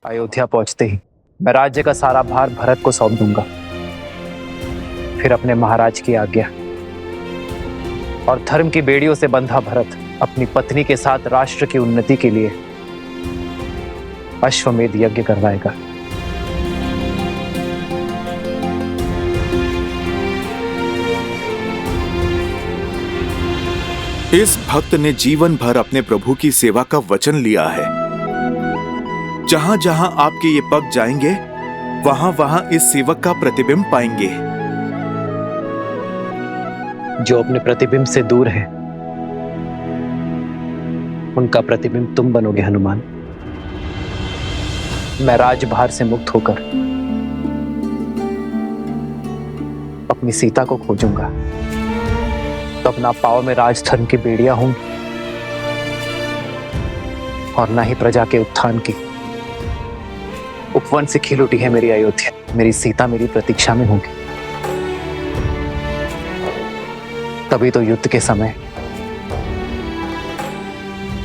अयोध्या पहुंचते ही मैं राज्य का सारा भार भरत को सौंप दूंगा। फिर अपने महाराज की आज्ञा और धर्म की बेड़ियों से बंधा भरत अपनी पत्नी के साथ राष्ट्र की उन्नति के लिए अश्वमेध यज्ञ करवाएगा। इस भक्त ने जीवन भर अपने प्रभु की सेवा का वचन लिया है। जहां जहां आपके ये पग जाएंगे वहां वहां इस सेवक का प्रतिबिंब पाएंगे। जो अपने प्रतिबिंब से दूर है उनका प्रतिबिंब तुम बनोगे हनुमान। मैं राजभार से मुक्त होकर अपनी सीता को खोजूंगा, तब ना पाव में राजधर्म की बेड़ियां होंगी और ना ही प्रजा के उत्थान की। उपवन से खिल उठी है मेरी अयोध्या, मेरी सीता मेरी प्रतीक्षा में होगी। तभी तो युद्ध के समय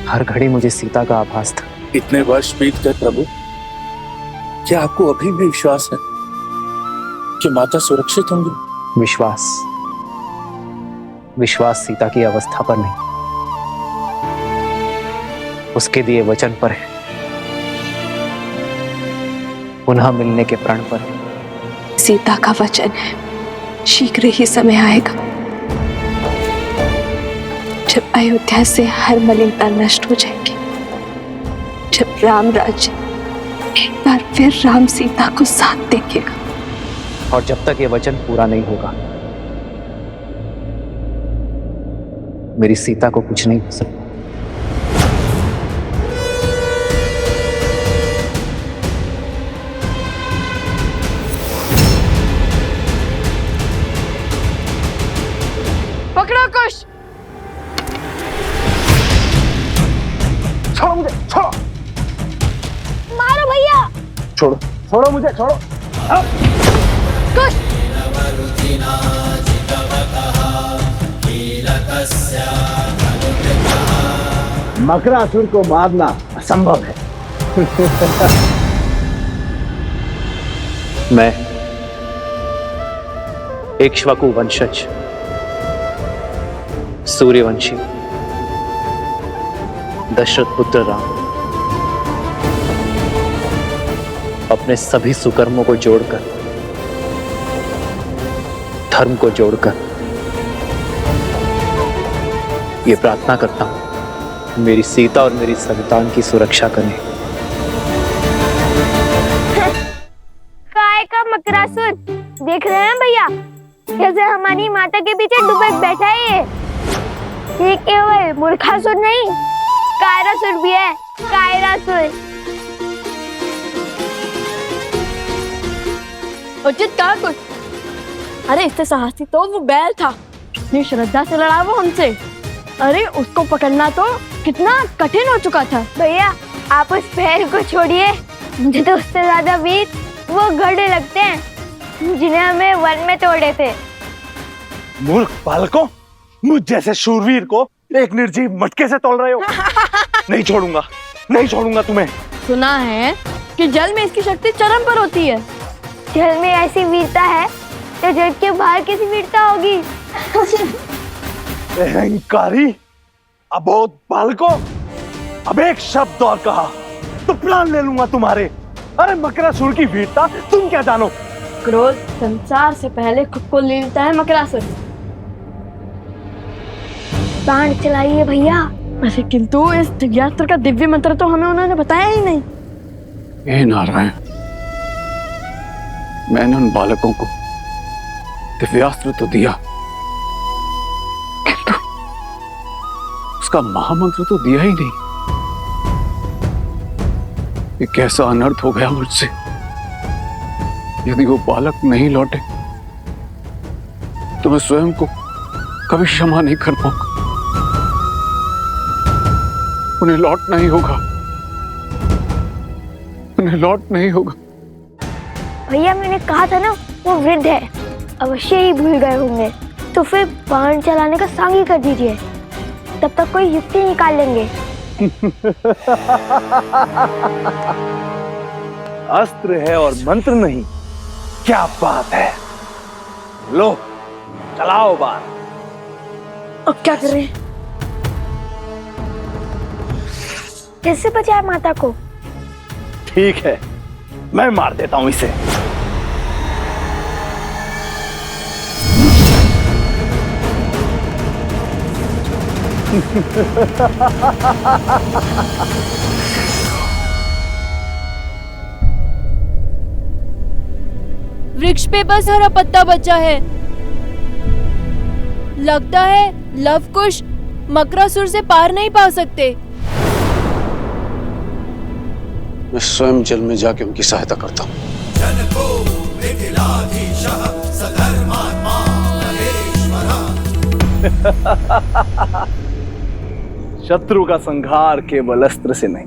हर घड़ी मुझे सीता का आभास था। इतने वर्ष बीत गए प्रभु, क्या आपको अभी भी विश्वास है कि माता सुरक्षित होंगी? विश्वास सीता की अवस्था पर नहीं, उसके दिए वचन पर है, पुनः मिलने के प्रण पर है। सीता का वचन है, शीघ्र ही समय आएगा जब अयोध्या से हर मलिनता नष्ट हो जाएगी, जब राम राज्य एक बार फिर राम सीता को साथ देखेगा। और जब तक ये वचन पूरा नहीं होगा मेरी सीता को कुछ नहीं हो सकता। पकड़ो कुश। छोड़ो मुझे, छोड़ो। मारो भैया। छोड़ो, छोड़ो मुझे, छोड़ो। कुश। मकरासुर को मारना असंभव है। मैं इक्ष्वाकु वंशज सूर्यवंशी दशरथ पुत्र राम अपने सभी सुकर्मों को जोड़कर, धर्म को जोड़कर ये प्रार्थना करता हूं मेरी सीता और मेरी संतान की सुरक्षा करें। काय का मकरासुर देख रहे हैं भैया, कैसे हमारी माता के पीछे डुबक बैठा है ये केवल मूर्खासुर नहीं, कायरासुर भी है। कायरासुर उचित कहा कुछ। अरे इससे साहसी तो वो बैल था, कितनी श्रद्धा से लड़ा वो हमसे। अरे उसको पकड़ना तो कितना कठिन हो चुका था। भैया आप उस बैल को छोड़िए, मुझे तो उससे ज्यादा वीर वो गधे लगते हैं जिन्हें हमें वन में तोड़े थे। मूर्ख बालकों, मुझ जैसे शूरवीर को एक निर्जीव मटके से तोड़ रहे हो। नहीं छोड़ूंगा, नहीं छोड़ूंगा तुम्हें। सुना है कि जल में इसकी शक्ति चरम पर होती है। जल में ऐसी वीरता है तो जल के बाहर कैसी वीरता होगी? अहंकारी अबोध बालकों, अब एक शब्द और कहा तो प्राण ले लूंगा तुम्हारे। अरे मकरासुर की वीरता तुम क्या जानो? क्रोध संसार से पहले खुद को ले लेता है मकरासुर। बाण चलाइए भैया। अरे किंतु इस दिव्यास्त्र का दिव्य मंत्र तो हमें उन्होंने बताया ही नहीं। हे नारायण, मैंने उन बालकों को दिव्यास्त्र तो दिया, किंतु उसका महामंत्र तो दिया ही नहीं। ये कैसा अनर्थ हो गया मुझसे। यदि वो बालक नहीं लौटे तो मैं स्वयं को कभी क्षमा नहीं कर पाऊंगा। उन्हें लौटना ही होगा, उन्हें लौटना ही होगा। भैया मैंने कहा था ना वो वृद्ध है, अवश्य ही भूल गए होंगे। तो फिर बाण चलाने का सांग ही कर दीजिए, तब तक कोई युक्ति निकाल लेंगे। अस्त्र है और मंत्र नहीं। क्या बात है, लो चलाओ बार। अब क्या करें? कैसे बचाए माता को? ठीक है, मैं मार देता हूं इसे। वृक्ष पे बस हरा पत्ता बचा है। लगता है लव कुश मकरासुर से पार नहीं पा सकते। मैं स्वयं जल में जाके उनकी सहायता करता हूँ। शत्रु का संहार केवल अस्त्र से नहीं,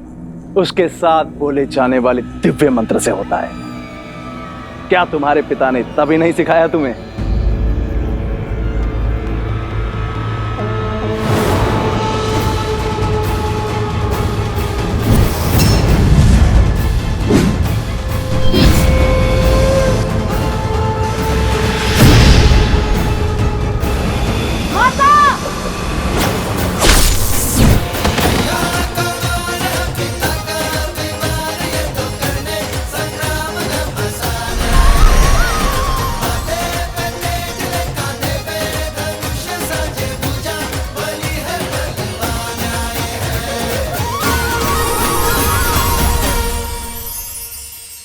उसके साथ बोले जाने वाले दिव्य मंत्र से होता है। क्या तुम्हारे पिता ने तभी नहीं सिखाया तुम्हें?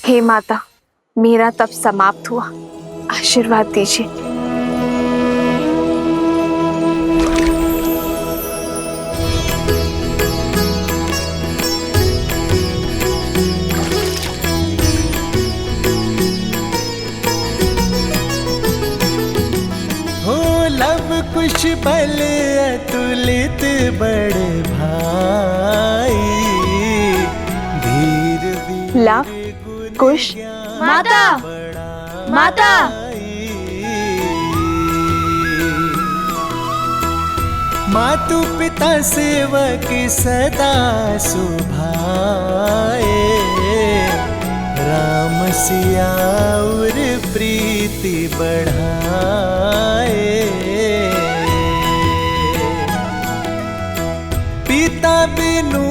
हे माता, मेरा तप समाप्त हुआ, आशीर्वाद दीजिए। हो लव कुश बल अतुलित बड़े भाई, धीर वीर लव कुश माता, माता। मातु पिता सेवक सदा सुभाए, राम सिया और प्रीति बढ़ाए। पिता बिनु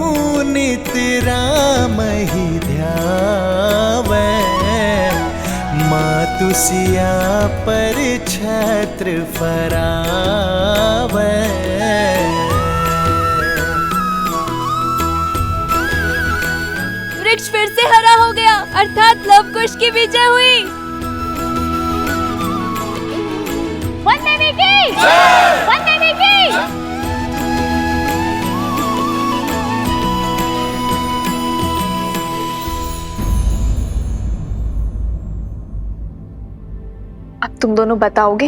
नित राम ही ध्यावे, मातु सिया पर छत्र फरावे। वृक्ष फिर से हरा हो गया, अर्थात लव कुश की विजय हुई। वन देवी की, वन देवी की। अब तुम दोनों बताओगे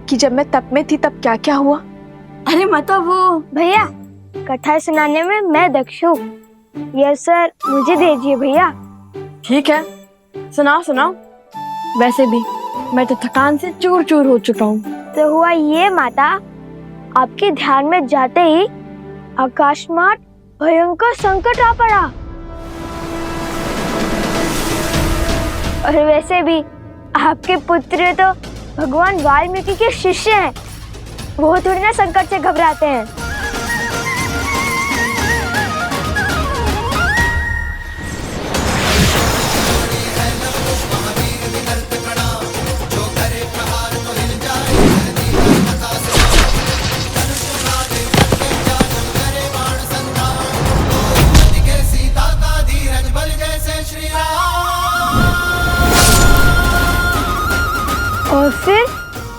कि जब मैं तप में थी तब क्या क्या हुआ? अरे माता वो भैया, कथा सुनाने में मैं दक्ष हूँ। ये सर मुझे दीजिए भैया। ठीक है, सुनाओ सुनाओ। वैसे भी मैं तो थकान से चूर चूर हो चुका हूँ। तो हुआ ये माता, आपके ध्यान में जाते ही आकाशमात भयंकर संकट आ पड़ा। और वैसे भी आपके पुत्र तो भगवान वाल्मीकि के शिष्य हैं, वो थोड़ी ना संकट से घबराते हैं। और फिर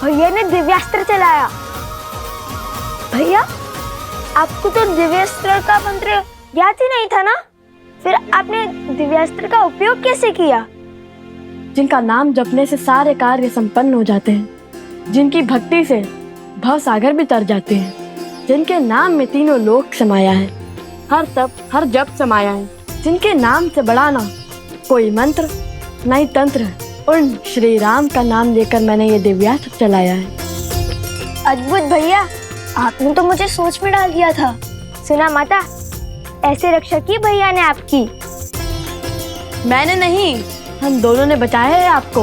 भैया ने दिव्यास्त्र चलाया। भैया, आपको तो दिव्यास्त्र का मंत्र याद ही नहीं था ना? फिर आपने दिव्यास्त्र का उपयोग कैसे किया? जिनका नाम जपने से सारे कार्य संपन्न हो जाते हैं, जिनकी भक्ति से भव सागर भी तर जाते हैं, जिनके नाम में तीनों लोक समाया है, हर तप हर जप समाया है, जिनके नाम से बड़ा ना कोई मंत्र न ही तंत्र, उन श्री राम का नाम लेकर मैंने ये दिव्यास्त्र चलाया है। अद्भुत भैया, आपने तो मुझे सोच में डाल दिया था। सुना माता, ऐसे रक्षा की भैया ने आपकी। मैंने नहीं, हम दोनों ने बचाया है आपको।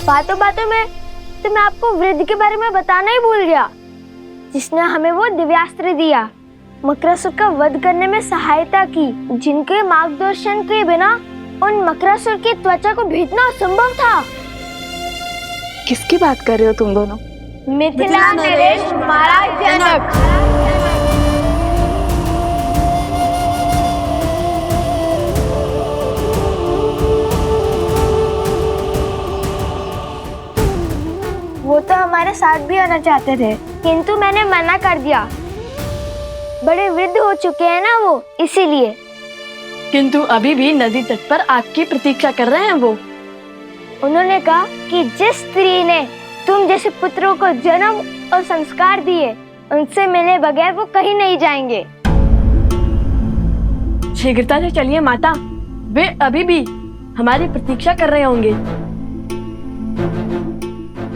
बातों बातों में तो मैं आपको वृद्ध के बारे में बताना ही भूल गया, जिसने हमें वो दिव्यास्त्र दिया, मकरासुर का वध करने में सहायता की, जिनके मार्गदर्शन के बिना उन मकरासुर की त्वचा को भेदना असंभव था। किसकी बात कर रहे हो तुम दोनों? मिथिला नरेश महाराज जनक। वो तो हमारे साथ भी आना चाहते थे, किंतु मैंने मना कर दिया। बड़े वृद्ध हो चुके हैं ना वो, इसीलिए। किंतु अभी भी नदी तट पर आपकी प्रतीक्षा कर रहे हैं वो। उन्होंने कहा कि जिस स्त्री ने तुम जैसे पुत्रों को जन्म और संस्कार दिए, उनसे मिले बगैर वो कहीं नहीं जाएंगे। शीघ्रता से चलिए माता, वे अभी भी हमारी प्रतीक्षा कर रहे होंगे।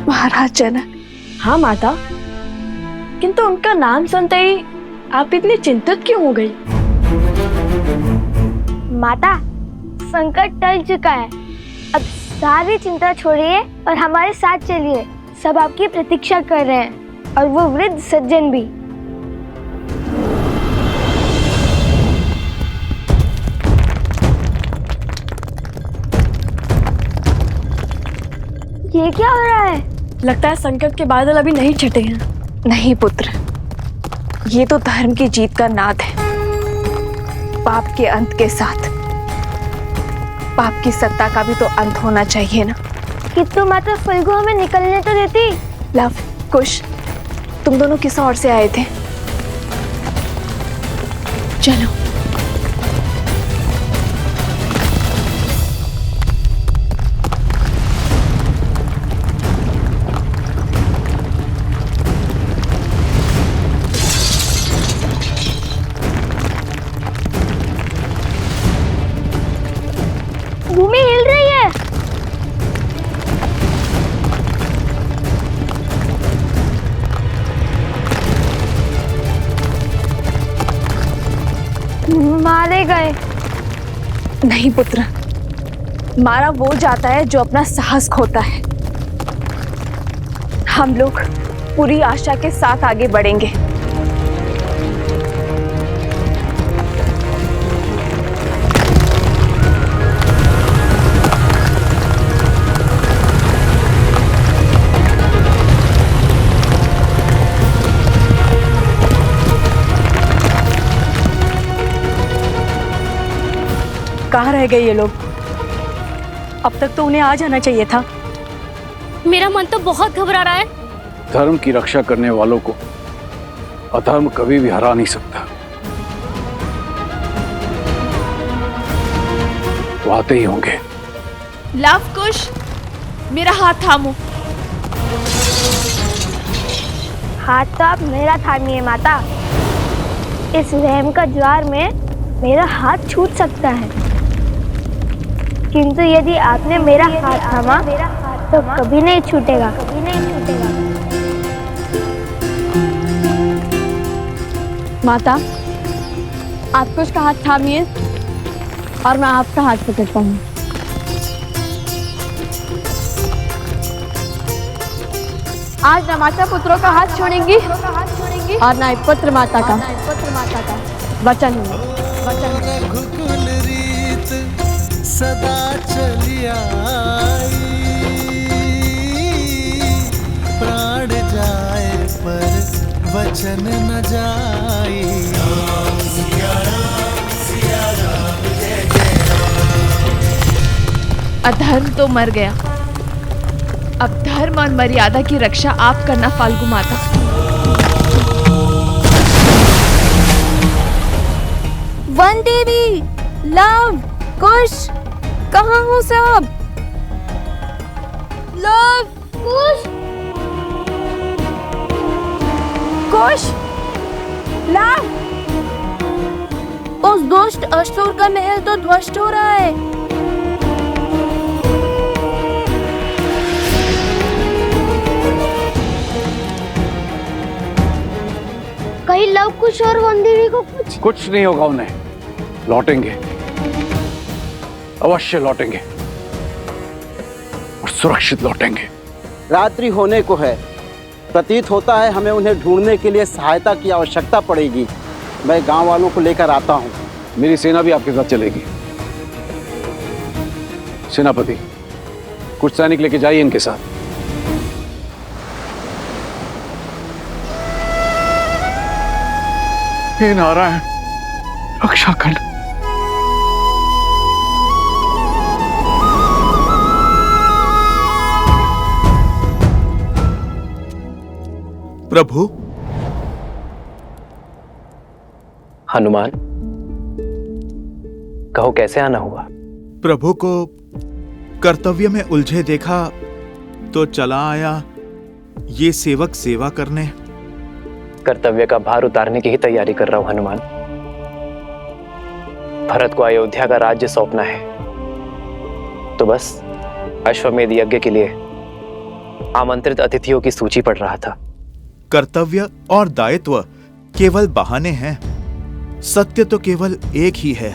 महाराज जनक। हाँ माता, किंतु उनका नाम सुनते ही आप इतनी चिंतित क्यों हो गई? माता, संकट टल चुका है, अब सारी चिंता छोड़िए और हमारे साथ चलिए। सब आपकी प्रतीक्षा कर रहे हैं, और वो वृद्ध सज्जन भी। ये क्या हो रहा है? लगता है संकट के बादल अभी नहीं छटे हैं। नहीं पुत्र, ये तो धर्म की जीत का नाद है। पाप के अंत के साथ पाप की सत्ता का भी तो अंत होना चाहिए ना। किंतु माता फल्गु हमें निकलने तो देती। लव, कुश, तुम दोनों किस ओर से आए थे? चलो। भूमि हिल रही है। मारे गए। नहीं पुत्र, मारा वो जाता है जो अपना साहस खोता है। हम लोग पूरी आशा के साथ आगे बढ़ेंगे। कहाँ रह गए ये लोग? अब तक तो उन्हें आ जाना चाहिए था। मेरा मन तो बहुत घबरा रहा है। धर्म की रक्षा करने वालों को अधर्म कभी भी हरा नहीं सकता। वो आते ही होंगे। लव कुश, मेरा हाथ थामो। हाथ तो आप मेरा थामिए माता। इस वहम का ज्वार में मेरा हाथ छूट सकता है, किंतु यदि आपने मेरा हाथ थामा तो कभी नहीं छूटेगा। माता, आप कुछ का हाथ थामिए और मैं आपका हाथ पकड़ता हूँ। आज न माता पुत्रों का हाथ छोड़ेंगी और न पुत्र माता का वचन है। रघुकुल रीत सदा चली आई, प्राण जाए पर वचन न जाई। अधर्म तो मर गया, अब धर्म और मर्यादा की रक्षा आप करना फाल्गु माता। वन देवी, लव, कुश, कहाँ हो सब? लव, कुश, कुश, लव। उस दुष्ट असुर का महल तो ध्वस्त हो रहा है। कहीं लव कुश और वन देवी को कुछ कुछ नहीं होगा, उन्हें लौटेंगे। अवश्य लौटेंगे और सुरक्षित लौटेंगे। रात्रि होने को है, प्रतीत होता है हमें उन्हें ढूंढने के लिए सहायता की आवश्यकता पड़ेगी। मैं गांव वालों को लेकर आता हूं। मेरी सेना भी आपके साथ चलेगी। सेनापति, कुछ सैनिक लेके जाइए इनके साथ। हे नारायण, रक्षा कर। प्रभु। हनुमान, कहो कैसे आना हुआ? प्रभु को कर्तव्य में उलझे देखा तो चला आया ये सेवक सेवा करने। कर्तव्य का भार उतारने की ही तैयारी कर रहा हूं हनुमान। भरत को अयोध्या का राज्य सौंपना है, तो बस अश्वमेध यज्ञ के लिए आमंत्रित अतिथियों की सूची पढ़ रहा था। कर्तव्य और दायित्व केवल बहाने हैं, सत्य तो केवल एक ही है।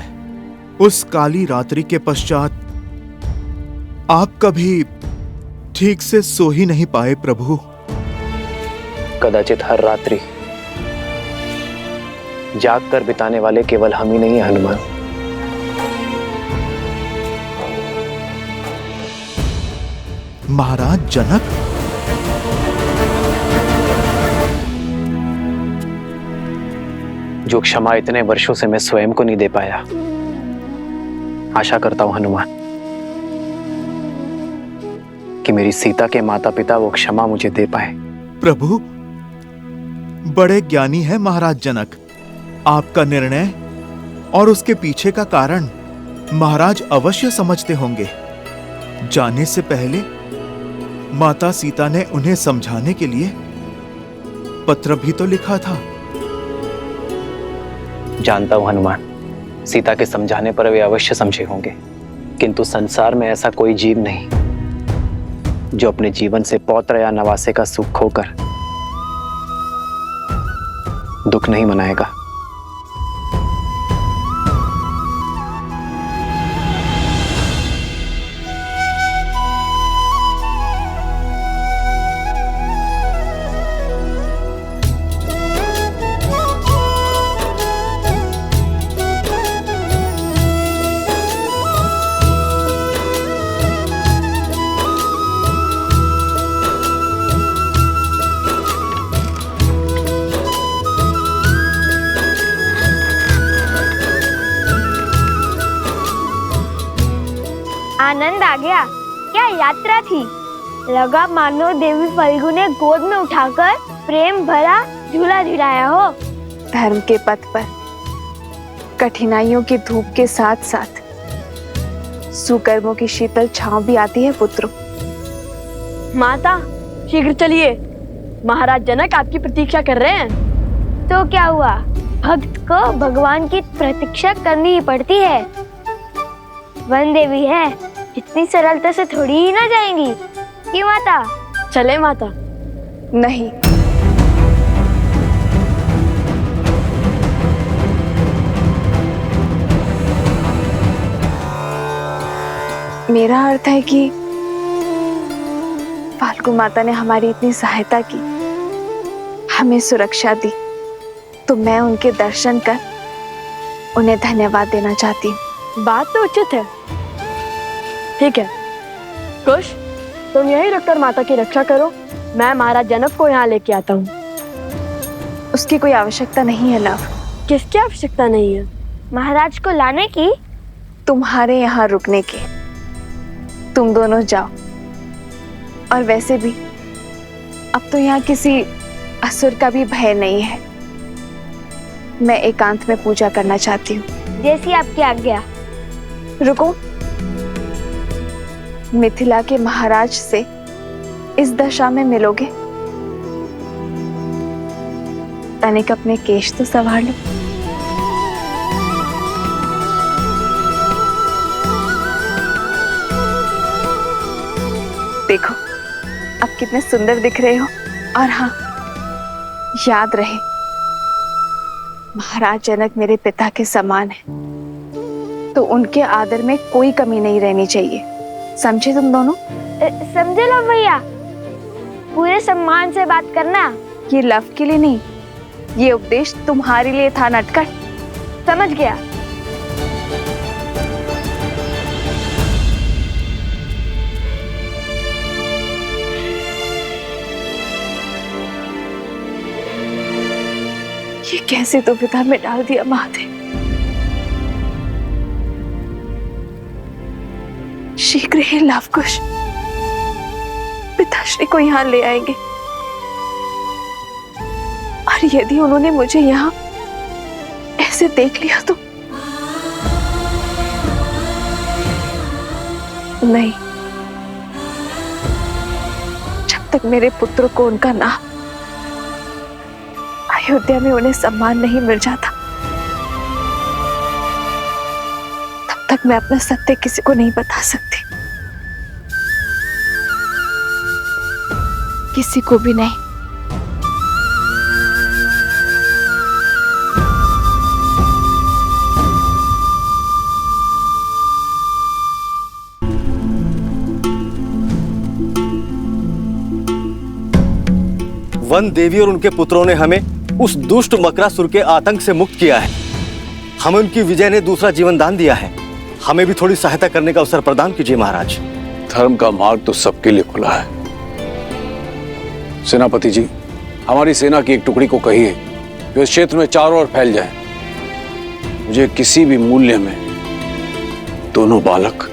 उस काली रात्रि के पश्चात आप कभी ठीक से सो ही नहीं पाए प्रभु। कदाचित हर रात्रि जाग कर बिताने वाले केवल हम ही नहीं हैं हनुमान। महाराज जनक, जो क्षमा इतने वर्षों से मैं स्वयं को नहीं दे पाया, आशा करता हूं हनुमान कि मेरी सीता के माता पिता वो क्षमा मुझे दे पाए। प्रभु, बड़े ज्ञानी है महाराज जनक। आपका निर्णय और उसके पीछे का कारण महाराज अवश्य समझते होंगे। जाने से पहले माता सीता ने उन्हें समझाने के लिए पत्र भी तो लिखा था। जानता हूं हनुमान, सीता के समझाने पर वे अवश्य समझे होंगे, किंतु संसार में ऐसा कोई जीव नहीं जो अपने जीवन से पौत्र या नवासे का सुख खोकर दुख नहीं मनाएगा। आनंद आ गया। क्या यात्रा थी। लगा मानो देवी फल्गु ने गोद में उठाकर प्रेम भरा झूला झुलाया हो। धर्म के पथ पर कठिनाइयों की धूप के साथ साथ सुकर्मों की शीतल छांव भी आती है पुत्रों। माता, शीघ्र चलिए, महाराज जनक आपकी प्रतीक्षा कर रहे हैं। तो क्या हुआ, भक्त को भगवान की प्रतीक्षा करनी ही पड़ती है। वन देवी है, इतनी सरलता से थोड़ी ही ना जाएंगी कि माता। चले माता। नहीं, मेरा अर्थ है कि फाल्गु माता ने हमारी इतनी सहायता की, हमें सुरक्षा दी, तो मैं उनके दर्शन कर उन्हें धन्यवाद देना चाहती हूँ। बात तो उचित है। ठीक है कुश, तुम यहीं रुककर माता की रक्षा करो, मैं महाराज जनक को यहाँ लेके आता हूँ। उसकी कोई आवश्यकता नहीं है लव। किसकी आवश्यकता नहीं है? महाराज को लाने की, तुम्हारे यहाँ रुकने की। तुम दोनों जाओ। और वैसे भी अब तो यहाँ किसी असुर का भी भय नहीं है। मैं एकांत में पूजा करना चाहती हूँ। जैसी आपकी आज्ञा। रुको, मिथिला के महाराज से इस दशा में मिलोगे? तनिक अपने केश तो संभाल लो। देखो अब कितने सुंदर दिख रहे हो। और हाँ, याद रहे महाराज जनक मेरे पिता के समान है, तो उनके आदर में कोई कमी नहीं रहनी चाहिए। समझे तुम दोनों? समझे लो भैया, पूरे सम्मान से बात करना। ये लव के लिए नहीं, ये उपदेश तुम्हारे लिए था नटखट। समझ गया। ये कैसे दुविधा में डाल दिया महादेव। शीघ्र ही लवकुश पिताश्री को यहाँ ले आएंगे, और यदि उन्होंने मुझे यहाँ ऐसे देख लिया तो नहीं, जब तक मेरे पुत्र को उनका नाम अयोध्या में उन्हें सम्मान नहीं मिल जाता, तब तक मैं अपना सत्य किसी को नहीं बता सकती, किसी को भी नहीं। वन देवी और उनके पुत्रों ने हमें उस दुष्ट मकरासुर के आतंक से मुक्त किया है। हमें उनकी विजय ने दूसरा जीवन दान दिया है। हमें भी थोड़ी सहायता करने का अवसर प्रदान कीजिए महाराज। धर्म का मार्ग तो सबके लिए खुला है। सेनापति जी, हमारी सेना की एक टुकड़ी को कहिए कि इस क्षेत्र में चारों ओर फैल जाए। मुझे किसी भी मूल्य में दोनों बालक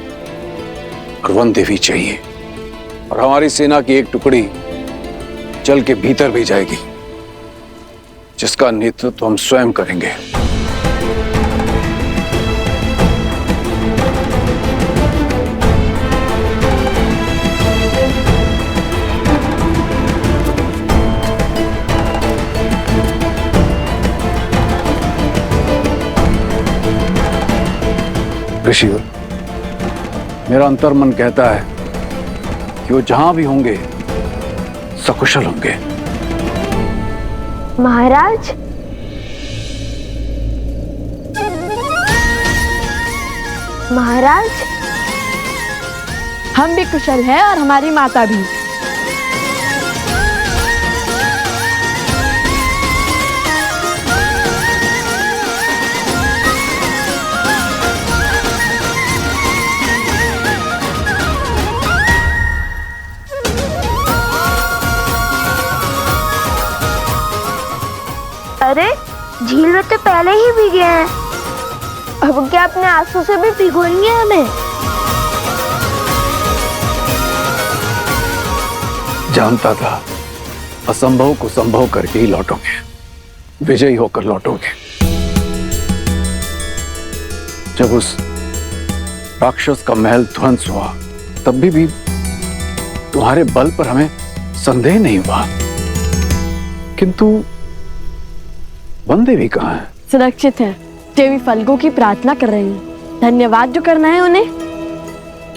और वन देवी चाहिए, और हमारी सेना की एक टुकड़ी जल के भीतर भी जाएगी, जिसका नेतृत्व हम स्वयं करेंगे। ऋषि, मेरा अंतर्मन कहता है कि वो जहां भी होंगे सकुशल होंगे। महाराज, महाराज, हम भी कुशल हैं और हमारी माता भी। अरे, झील में तो पहले ही भीगे हैं, अब क्या अपने आंसू से भी भिगोएंगे हमें? जानता था असंभव को संभव करके ही लौटोगे, विजयी होकर लौटोगे। जब उस राक्षस का महल ध्वंस हुआ, तब भी तुम्हारे बल पर हमें संदेह नहीं हुआ, किंतु वन देवी कहाँ है? सुरक्षित है। देवी फल्गु की प्रार्थना कर रही हैं। धन्यवाद जो करना है उन्हें।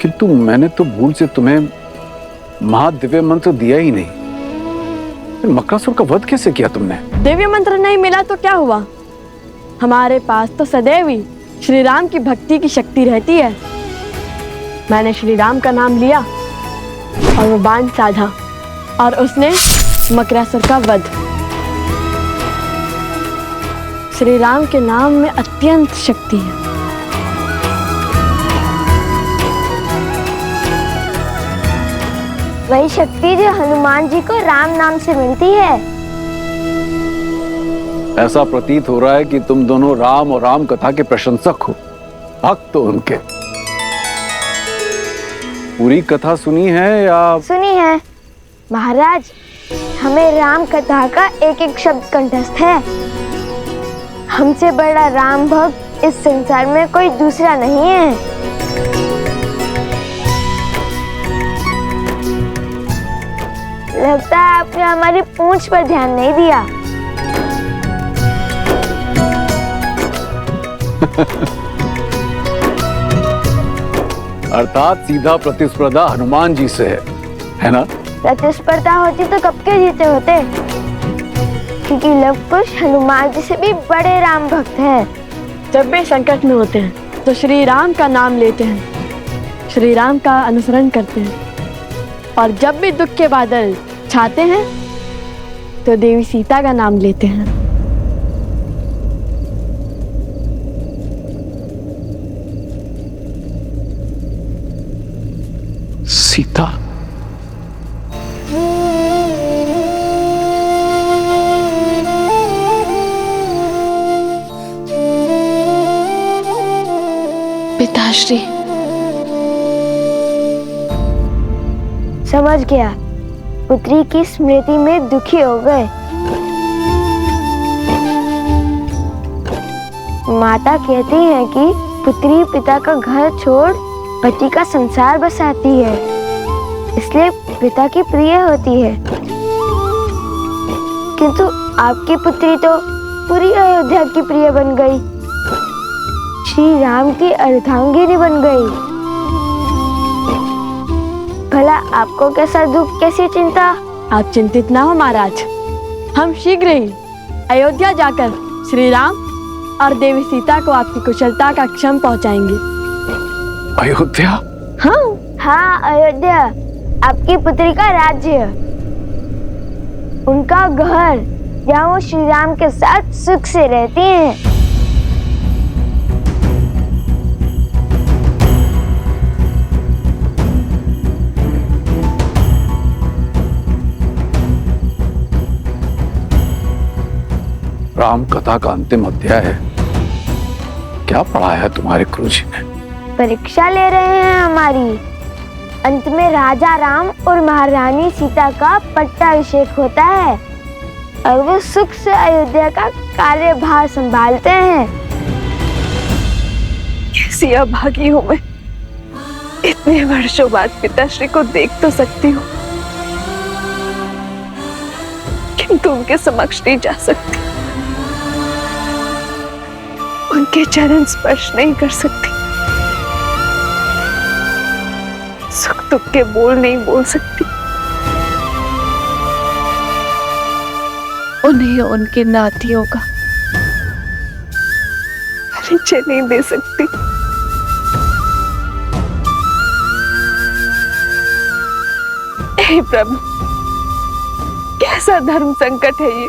किंतु मैंने तो भूल से तुम्हें महादिव्य मंत्र दिया ही नहीं। फिर मकरासुर का वध कैसे किया तुमने? दिव्य मंत्र नहीं मिला तो क्या हुआ? हमारे पास तो सदैव ही श्री राम की भक्ति की शक्ति रहती है। मैंने श्री राम का नाम लिया और वो बाण साधा, और उसने मकरासुर का वध। श्री राम के नाम में अत्यंत शक्ति है। वही शक्ति जो हनुमान जी को राम नाम से मिलती है। ऐसा प्रतीत हो रहा है कि तुम दोनों राम और राम कथा के प्रशंसक हो, भक्त हो उनके। पूरी कथा सुनी है या? सुनी है महाराज, हमें राम कथा का एक एक शब्द कंठस्थ है। हमसे बड़ा राम भक्त इस संसार में कोई दूसरा नहीं है। लगता है आपने हमारी पूंछ पर ध्यान नहीं दिया। अर्थात सीधा प्रतिस्पर्धा हनुमान जी से है ना? प्रतिस्पर्धा होती तो कब के जीते होते, क्योंकि लव कुश हनुमान जी से भी बड़े राम भक्त हैं। जब भी संकट में होते हैं तो श्री राम का नाम लेते हैं, श्री राम का अनुसरण करते हैं। और जब भी दुख के बादल छाते हैं तो देवी सीता का नाम लेते हैं। सीता? पिताश्री, समझ गया, पुत्री की स्मृति में दुखी हो गए। माता कहती है कि पुत्री पिता का घर छोड़ पति का संसार बसाती है, इसलिए पिता की प्रिय होती है। किंतु आपकी पुत्री तो पूरी अयोध्या की प्रिय बन गई, श्री राम की अर्धांगिनी बन गई। भला आपको कैसा दुख, कैसी चिंता? आप चिंतित ना हो महाराज, हम शीघ्र ही अयोध्या जाकर श्री राम और देवी सीता को आपकी कुशलता का क्षम पहुंचाएंगे। अयोध्या? हाँ, अयोध्या, आपकी पुत्री का राज्य, उनका घर, जहाँ वो श्री राम के साथ सुख से रहती हैं। राम कथा का अंतिम अध्याय है। क्या पढ़ाया है तुम्हारे गुरुजी ने? परीक्षा ले रहे हैं हमारी। अंत में राजा राम और महारानी सीता का पट्टाभिषेक होता है और वो सुख से अयोध्या का कार्यभार संभालते हैं। कैसी अभागी हूँ मैं, इतने वर्षों बाद पिताश्री को देख तो सकती हूँ, किंतु उनके समक्ष नहीं जा सकती, उनके चरण स्पर्श नहीं कर सकती, सुख दुख के बोल नहीं बोल सकती, उन्हें उनके नातियों का परिचय नहीं दे सकती। हे प्रभु, कैसा धर्म संकट है ये।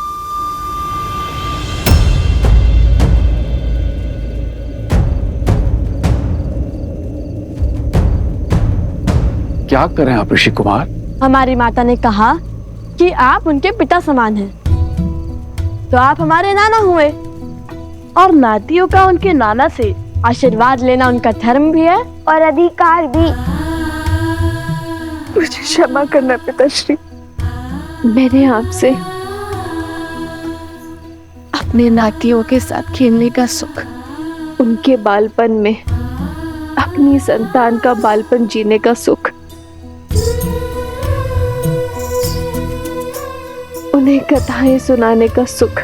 क्या करें आप ऋषि कुमार? हमारी माता ने कहा कि आप उनके पिता समान हैं, तो आप हमारे नाना हुए, और नातियों का उनके नाना से आशीर्वाद लेना उनका धर्म भी है और अधिकार भी। मुझे क्षमा करना पिताश्री, मैंने आपसे अपने नातियों के साथ खेलने का सुख, उनके बालपन में अपनी संतान का बालपन जीने का सुख, उन्हें कथाएं सुनाने का सुख,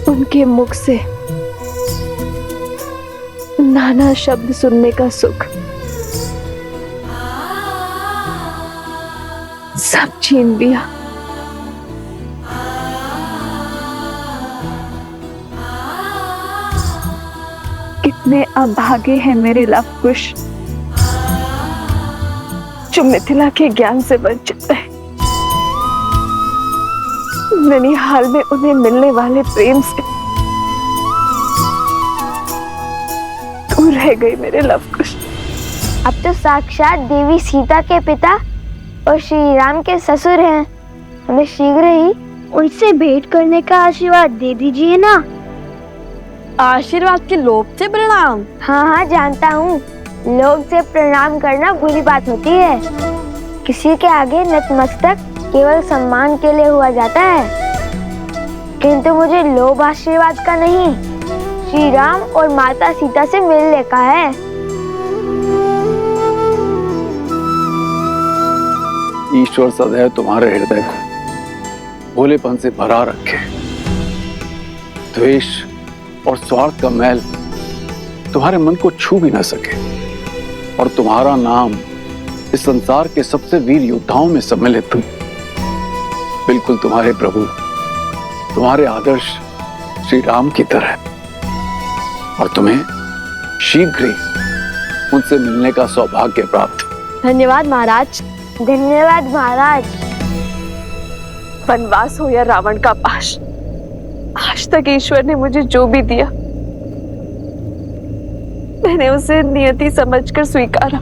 उनके मुख से नाना शब्द सुनने का सुख सब छीन लिया। कितने अभागे हैं मेरे लवकुश, जो मिथिला के ज्ञान से वंचित है। ननिहाल में उन्हें मिलने वाले प्रेम से दूर रह गए मेरे लवकुश। अब तो साक्षात देवी सीता के पिता और श्री राम के ससुर हैं। हमें शीघ्र ही उनसे भेंट करने का आशीर्वाद दे दीजिए ना। आशीर्वाद के लोभ से प्रणाम? हाँ, जानता हूँ, लोग से प्रणाम करना बुरी बात होती है। किसी के आगे नतमस्तक केवल सम्मान के लिए हुआ जाता है, किंतु मुझे लोभ आशीर्वाद का नहीं, श्री राम और माता सीता से मिलने का है। ईश्वर सदैव तुम्हारे हृदय को भोलेपन से भरा रखे। द्वेष और स्वार्थ का मैल तुम्हारे मन को छू भी ना सके, और तुम्हारा नाम इस संसार के सबसे वीर योद्धाओं में सम्मिलित हो। बिल्कुल तुम्हारे प्रभु, तुम्हारे आदर्श श्री राम की तरह। और तुम्हें शीघ्र ही उनसे मिलने का सौभाग्य प्राप्त हो। धन्यवाद महाराज। धन्यवाद महाराज। वनवास हो या रावण का पाश, आज तक ईश्वर ने मुझे जो भी दिया मैंने उसे नियति समझकर स्वीकारा।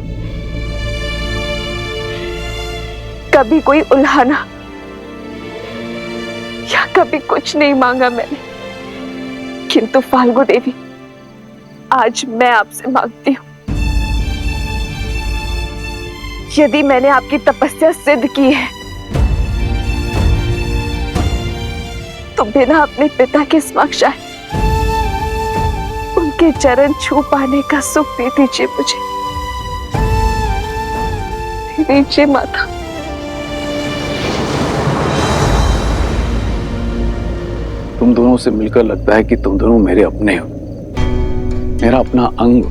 कभी कोई उल्हाना या कभी कुछ नहीं मांगा मैंने, किंतु फाल्गु देवी आज मैं आपसे मांगती हूं, यदि मैंने आपकी तपस्या सिद्ध की है तो बिना अपने पिता के समक्ष आए उनके चरण छू पाने का सुख दे दीजिए मुझे। दे दीजिए माता। तुम दोनों से मिलकर लगता है कि तुम दोनों मेरे अपने हो, मेरा अपना अंग।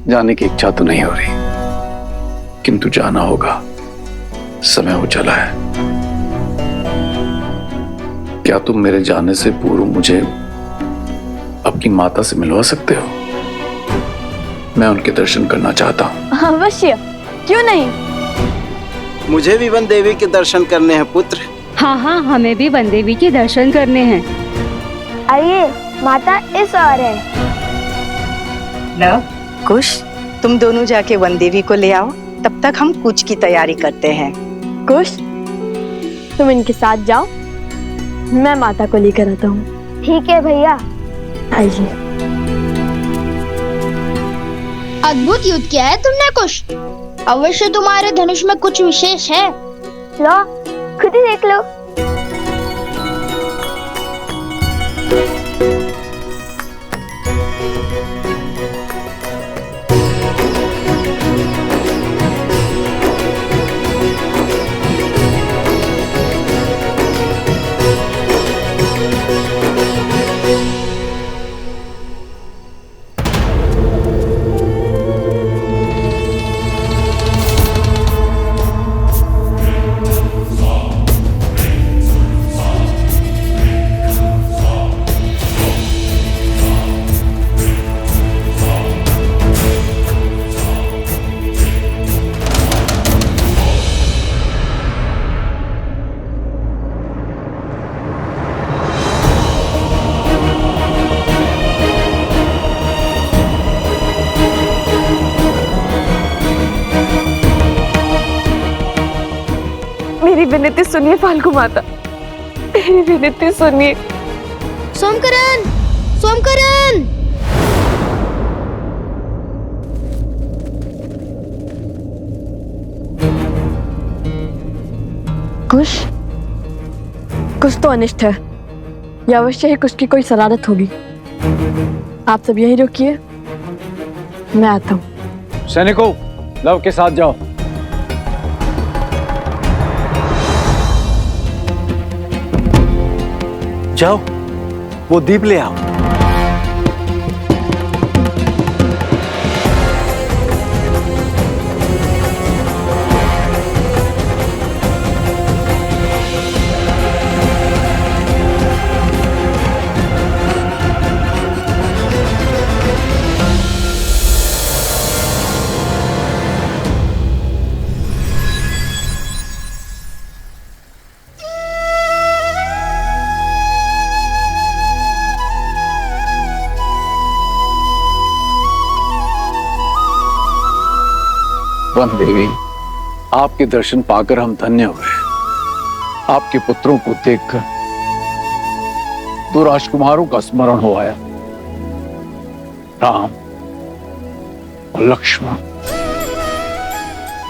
जाने की इच्छा तो नहीं हो रही, किंतु जाना होगा, समय हो चला है। क्या तुम मेरे जाने से पूर्व मुझे अपनी माता से मिलवा सकते हो? मैं उनके दर्शन करना चाहता हूँ। अवश्य, क्यों नहीं। मुझे भी वन देवी के दर्शन करने हैं पुत्र। हाँ हाँ, हमें भी वन देवी के दर्शन करने हैं। आइए, माता इस ओर है। लव, कुश, तुम दोनों जाके वन देवी को ले आओ, तब तक हम कूच की तैयारी करते हैं। कुश, तुम इनके साथ जाओ, मैं माता को लेकर आता हूँ। ठीक है भैया। आइए। अद्भुत युद्ध किया है तुमने कुश। अवश्य तुम्हारे धनुष में कुछ विशेष है। लो, खुद ही देख लो। मेरी विनती सुनिए फाल्गु माता, मेरी विनती सुनिए। सोमकरण, सोमकरण। कुश, कुछ तो अनिष्ट है। या अवश्य ही कुछ की कोई शरारत होगी। आप सब यहीं रुकिए, मैं आता हूँ। सैनिकों, लव के साथ जाओ। जाओ, वो दीप ले आओ। वन देवी, आपके दर्शन पाकर हम धन्य हुए। आपके पुत्रों को देखकर दो राजकुमारों का स्मरण हो आया, राम और लक्ष्मण।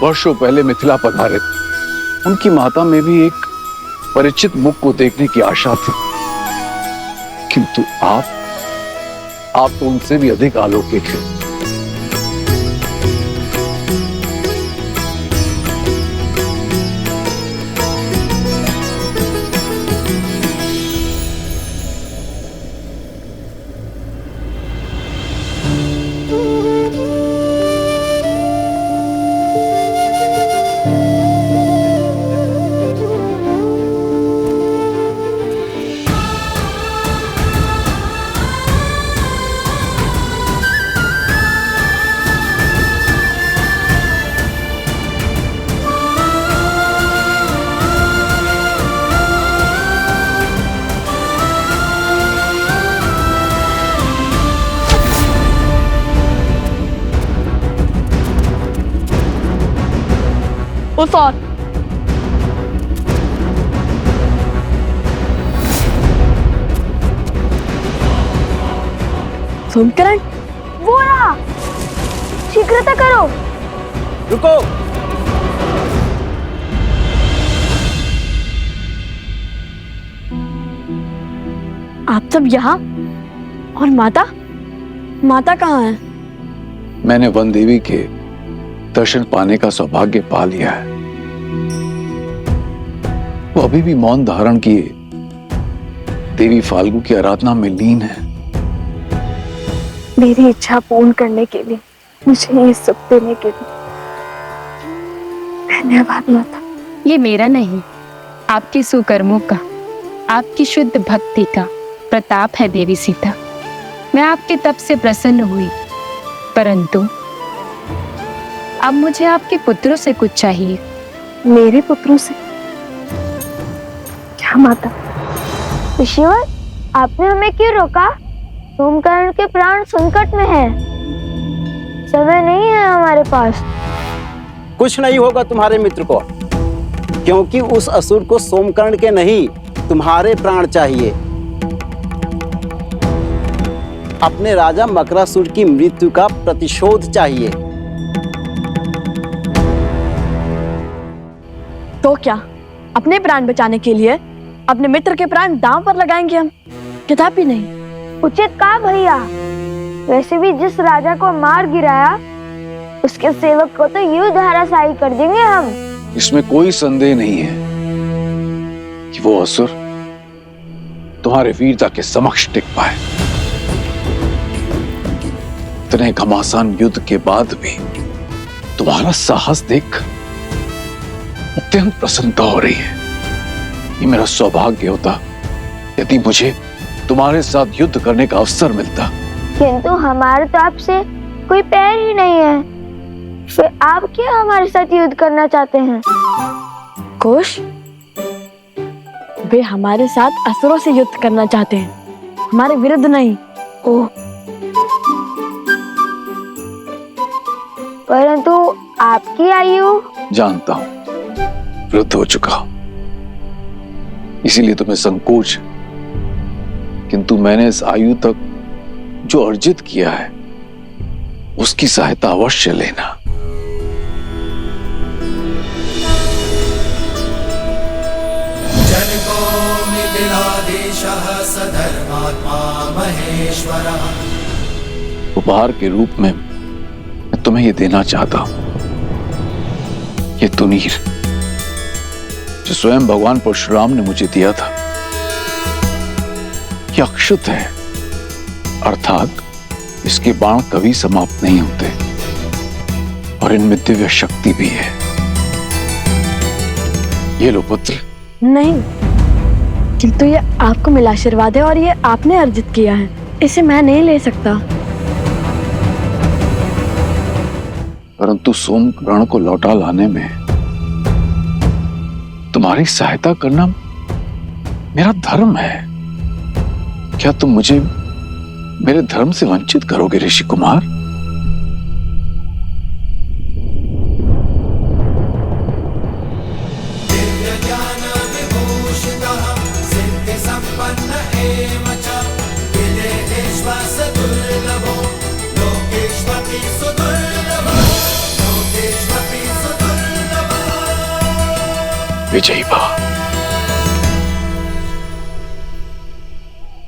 वर्षों पहले मिथिला पधारे, उनकी माता में भी एक परिचित मुख को देखने की आशा थी, किंतु आप तो उनसे भी अधिक अलौकिक हैं। उस और सोमकरण, वो रहा, शीघ्रता करो। रुको। आप सब यहाँ? और माता? माता कहाँ है? मैंने वन देवी के दर्शन पाने का सौभाग्य पा लिया है। वो अभी भी मौन धारण किए देवी फाल्गु की आराधना में लीन है। मेरी इच्छा पूर्ण करने के लिए, मुझे ये सुख देने के लिए धन्यवाद माता। ये मेरा नहीं, आपके सुकर्मों का, आपकी शुद्ध भक्ति का प्रताप है देवी सीता। मैं आपके तप से प्रसन्न हुई, परंतु अब मुझे आपके पुत्रों से कुछ चाहिए। मेरे पुत्रों से? क्या माता? ऋषिवर, आपने हमें क्यों रोका? सोमकर्ण के प्राण संकट में हैं। समय नहीं है हमारे पास। कुछ नहीं होगा तुम्हारे मित्र को, क्योंकि उस असुर को सोमकर्ण के नहीं तुम्हारे प्राण चाहिए। अपने राजा मकरासुर की मृत्यु का प्रतिशोध चाहिए। तो क्या अपने प्राण बचाने के लिए अपने मित्र के प्राण दांव पर लगाएंगे हम? कदापि नहीं। उचित कहा भैया। वैसे भी जिस राजा को मार गिराया, उसके सेवक को तो यूं धराशायी कर देंगे हम। इसमें कोई संदेह नहीं है कि वो असुर तुम्हारे वीरता के समक्ष टिक पाए। इतने घमासान युद्ध के बाद भी तुम्हारा साहस देख अत्यंत प्रसन्नता हो रही है। ये मेरा सौभाग्य होता यदि मुझे तुम्हारे साथ युद्ध करने का अवसर मिलता। किंतु हमारे तो आपसे कोई पैर ही नहीं है, फिर आप क्या हमारे साथ युद्ध करना चाहते हैं? कुश, वे हमारे साथ असुरों से युद्ध करना चाहते हैं, हमारे विरुद्ध नहीं। ओह, परंतु आपकी आयु? जानता हूं, वृद्ध हो चुका हूं, इसीलिए तुम्हें संकोच, किंतु मैंने इस आयु तक जो अर्जित किया है उसकी सहायता अवश्य लेना। जनको मिथिलाधीशः सधर्मात्मा महेश्वरः। उपहार के रूप में मैं तुम्हें यह देना चाहता हूं, ये तुनीर जो स्वयं भगवान परशुराम ने मुझे दिया था। यह अक्षत है, अर्थात इसके बाण कभी समाप्त नहीं होते और इनमें दिव्य शक्ति भी है। ये लो पुत्र। नहीं, किंतु ये आपको मिला आशीर्वाद है और ये आपने अर्जित किया है, इसे मैं नहीं ले सकता। परंतु सोमकर्ण को लौटा लाने में तुम्हारी सहायता करना मेरा धर्म है। क्या तुम मुझे मेरे धर्म से वंचित करोगे ऋषि कुमार? विजयी भव।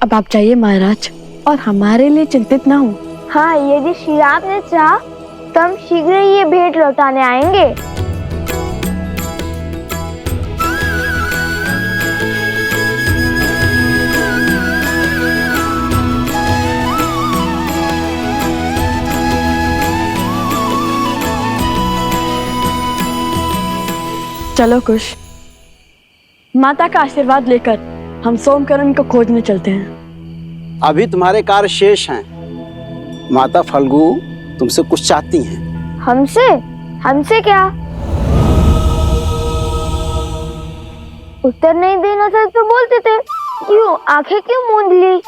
अब आप जाइए महाराज, और हमारे लिए चिंतित ना हो। हाँ, यदि श्री राम ने चाहा तो हम शीघ्र ही ये भेंट लौटाने आएंगे। चलो कुश, माता का आशीर्वाद लेकर हम सोमकर्ण को खोजने चलते हैं। अभी तुम्हारे कार्य शेष हैं। माता फल्गु तुमसे कुछ चाहती हैं। हमसे? हमसे क्या? उत्तर नहीं देना था तो बोलते थे, क्यों आंखें क्यों मूंद ली?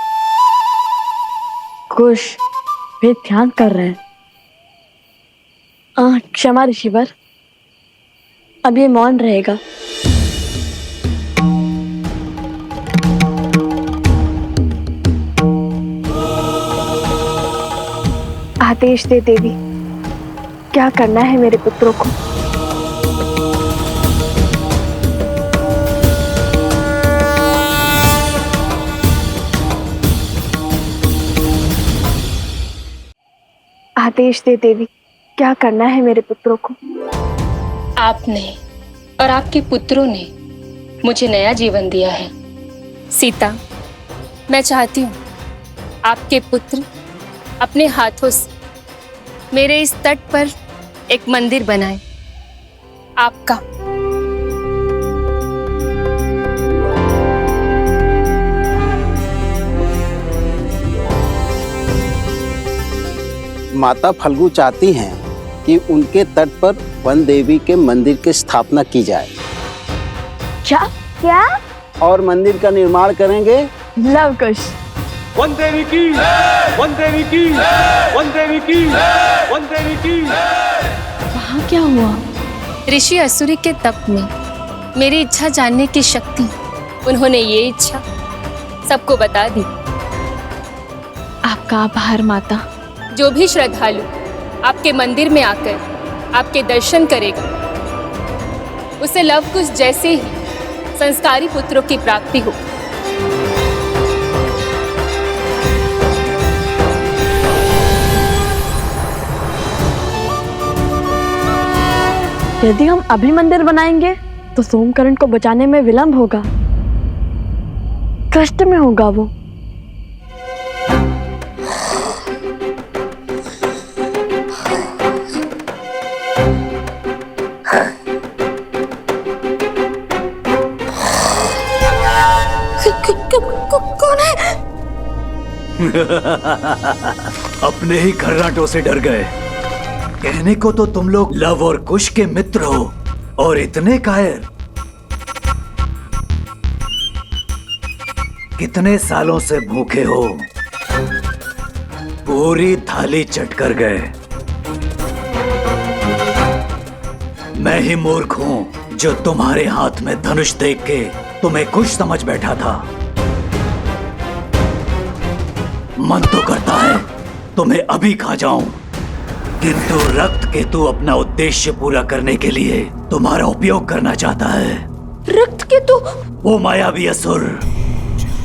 कुश, वे ध्यान कर रहे हैं। क्षमा ऋषिवर, अब ये मौन रहेगा। आदेश दे देवी, क्या करना है मेरे पुत्रों को। आदेश दे देवी, क्या करना है मेरे पुत्रों को। आपने और आपके पुत्रों ने मुझे नया जीवन दिया है। सीता, मैं चाहती हूँ आपके पुत्र अपने हाथों से मेरे इस तट पर एक मंदिर बनाएं, आपका। माता फल्गु चाहती हैं कि उनके तट पर वन देवी के मंदिर की स्थापना की जाए। क्या? और मंदिर का निर्माण करेंगे लव कुश। वन देवी की, वन देवी की, वन देवी की, वन देवी की। वहाँ क्या हुआ? ऋषि असुरी के तप में मेरी इच्छा जानने की शक्ति, उन्होंने ये इच्छा सबको बता दी। आपका आभार माता। जो भी श्रद्धालु आपके मंदिर में आकर आपके दर्शन करेगा, उसे लव कुश जैसे ही संस्कारी पुत्रों की प्राप्ति हो। यदि हम अभी मंदिर बनाएंगे तो सोमकरण को बचाने में विलंब होगा, कष्ट में होगा वो। कौन है? अपने ही खर्राटों से डर गए। कहने को तो तुम लोग लव और कुश के मित्र हो, और इतने कायर। कितने सालों से भूखे हो, पूरी थाली चट कर गए। मैं ही मूर्ख हूं जो तुम्हारे हाथ में धनुष देख के तुम्हें कुश समझ बैठा था। मन तो करता है तुम्हें अभी खा जाऊं, किंतु रक्त केतु अपना उद्देश्य पूरा करने के लिए तुम्हारा उपयोग करना चाहता है। रक्त केतु? वो मायावी असुर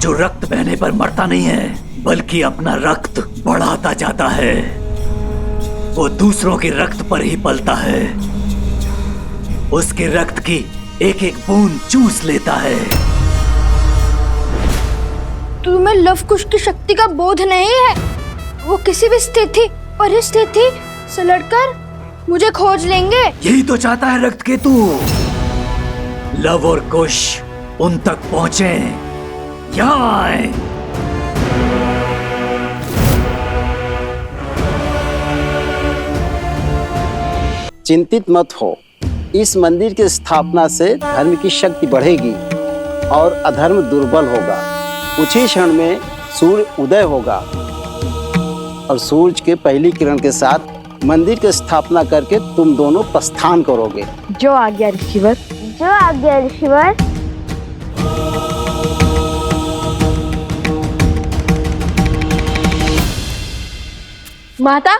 जो रक्त बहने पर मरता नहीं है, बल्कि अपना रक्त बढ़ाता जाता है। वो दूसरों के रक्त पर ही पलता है, उसके रक्त की एक एक बूंद चूस लेता है। तुम्हें लव कुश की शक्ति का बोध नहीं है? वो किसी भी स्थिति परिस्थिति से लड़कर मुझे खोज लेंगे। यही तो चाहता है रक्त केतु। लव और कुश उन तक पहुंचे, यहाँ आए। चिंतित मत हो, इस मंदिर की स्थापना से धर्म की शक्ति बढ़ेगी और अधर्म दुर्बल होगा। कुछ ही क्षण में सूर्य उदय होगा और सूरज के पहली किरण के साथ मंदिर की स्थापना करके तुम दोनों प्रस्थान करोगे। जो आज्ञा ऋषिवर। जो आज्ञा ऋषिवर। माता,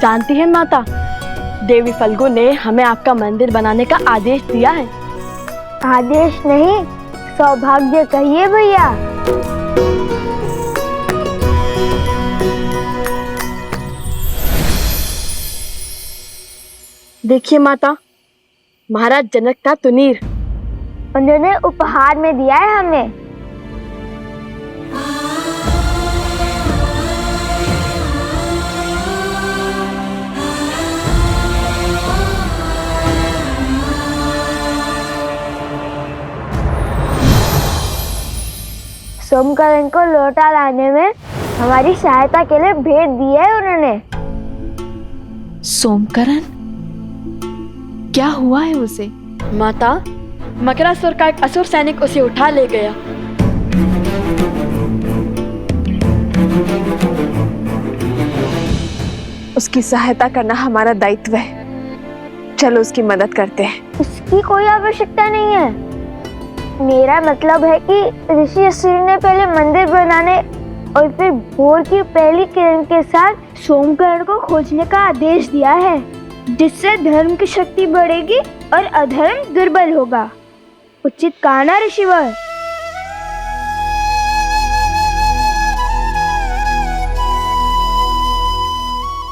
जानती है माता, देवी फल्गु ने हमें आपका मंदिर बनाने का आदेश दिया है। आदेश नहीं, सौभाग्य कहिए भैया। देखिए माता, महाराज जनक का तुनीर उन्होंने उपहार में दिया है हमें। सोमकरण को लौटा लाने में हमारी सहायता के लिए भेंट दी है उन्होंने। सोमकरण? क्या हुआ है उसे? माता, मकरासुर का एक असुर सैनिक उसे उठा ले गया। उसकी सहायता करना हमारा दायित्व है। चलो उसकी मदद करते हैं। उसकी कोई आवश्यकता नहीं है। मेरा मतलब है कि ऋषि अश्विनी ने पहले मंदिर बनाने और फिर भोर की पहली किरण के साथ सोमकरण को खोजने का आदेश दिया है, जिससे धर्म की शक्ति बढ़ेगी और अधर्म दुर्बल होगा। उचित कहा ना ऋषिवर?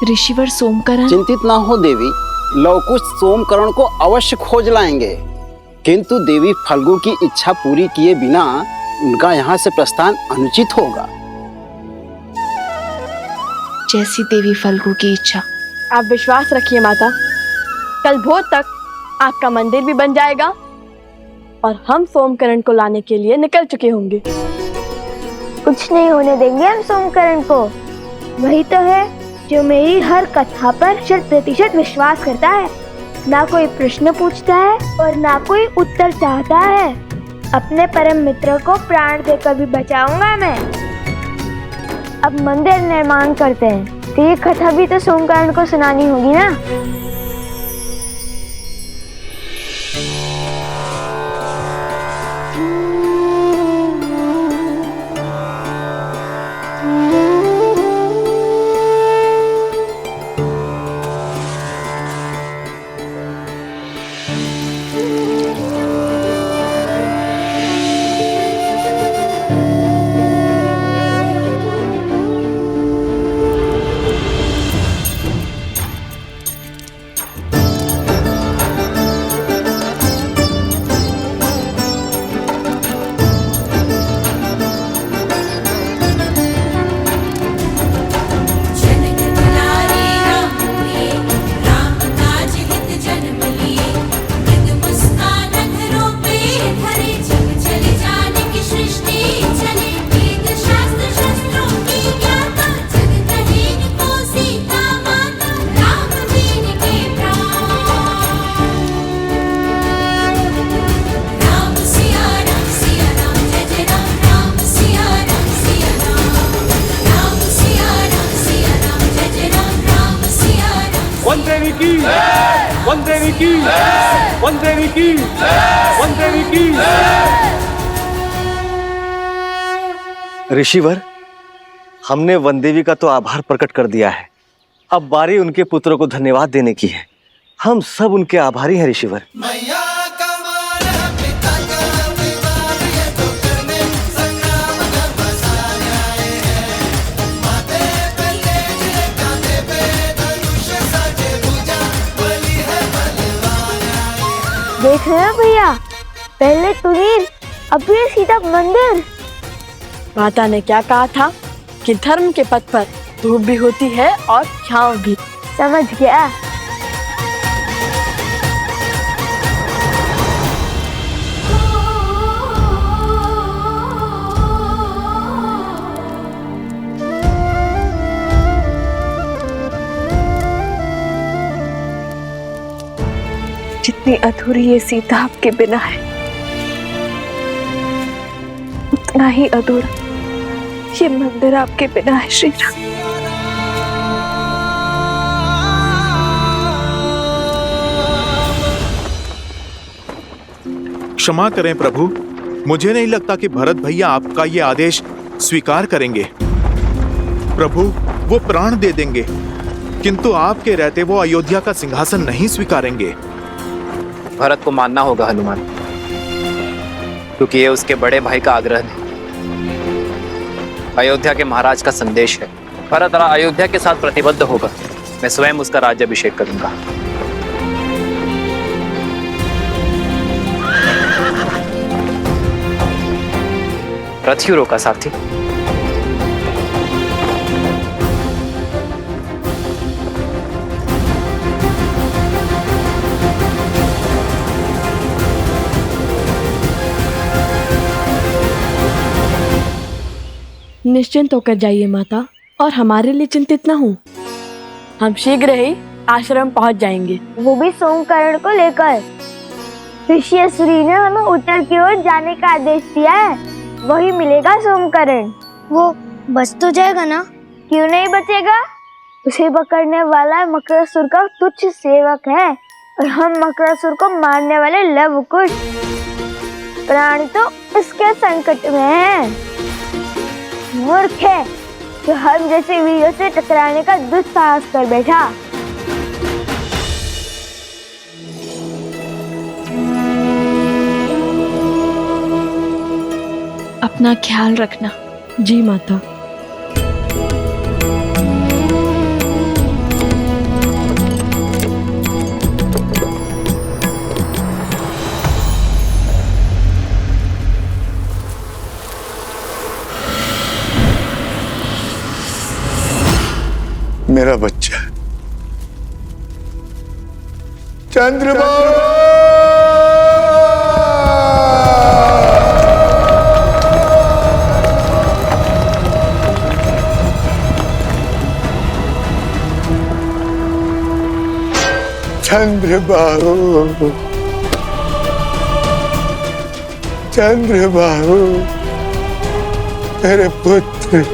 ऋषिवर सोमकरण? चिंतित ना हो देवी, लवकुश सोमकरण को अवश्य खोज लाएंगे, किंतु देवी फल्गु की इच्छा पूरी किए बिना उनका यहाँ से प्रस्थान अनुचित होगा। जैसी देवी फल्गु की इच्छा। आप विश्वास रखिए माता, कल भोर तक आपका मंदिर भी बन जाएगा और हम सोमकरण को लाने के लिए निकल चुके होंगे। कुछ नहीं होने देंगे हम सोमकरण को। वही तो है जो मेरी हर कथा पर 100% विश्वास करता है। ना कोई प्रश्न पूछता है और ना कोई उत्तर चाहता है। अपने परम मित्र को प्राण देकर भी बचाऊंगा मैं। अब मंदिर निर्माण करते हैं, तो ये कथा भी तो सोमकरण को सुनानी होगी ना। ऋषिवर, हमने वनदेवी का तो आभार प्रकट कर दिया है, अब बारी उनके पुत्रों को धन्यवाद देने की है। हम सब उनके आभारी हैं ऋषिवर। देख रहे हो भैया, पहले तुनीर, अब ये सीधा मंदिर। माता ने क्या कहा था कि धर्म के पथ पर धूप भी होती है और छांव भी। समझ गया। जितनी अधूरी ये सीता आपके बिना है, उतना ही अधूरा ये मंदिर आपके बिना है श्री राम। क्षमा करें प्रभु, मुझे नहीं लगता कि भरत भैया आपका ये आदेश स्वीकार करेंगे। प्रभु, वो प्राण दे देंगे, किंतु आपके रहते वो अयोध्या का सिंहासन नहीं स्वीकारेंगे। भरत को मानना होगा हनुमान, क्योंकि ये उसके बड़े भाई का आग्रह है, अयोध्या के महाराज का संदेश है। भरत अयोध्या के साथ प्रतिबद्ध होगा। मैं स्वयं उसका राज्याभिषेक करूंगा। रथ क्यों रोका सारथी? निश्चिंत होकर जाइए माता, और हमारे लिए चिंतित न हो। हम शीघ्र ही आश्रम पहुंच जाएंगे, वो भी सोमकरण को लेकर। ऋषि अश्विनी ने हमें उत्तर की ओर जाने का आदेश दिया है, वही मिलेगा सोमकरण। बच तो जाएगा ना? क्यों नहीं बचेगा? उसे पकड़ने वाला मकरासुर का तुच्छ सेवक है और हम मकरासुर को मारने वाले लव कुश प्राणी तो इसके संकट में है। मूर्ख है जो हम जैसे वीरों से टकराने का दुस्साहस कर बैठा। अपना ख्याल रखना। जी माता। मेरा बच्चा चंद्रबाबू। चंद्रबाबू, चंद्रबाबू, मेरे पुत्र।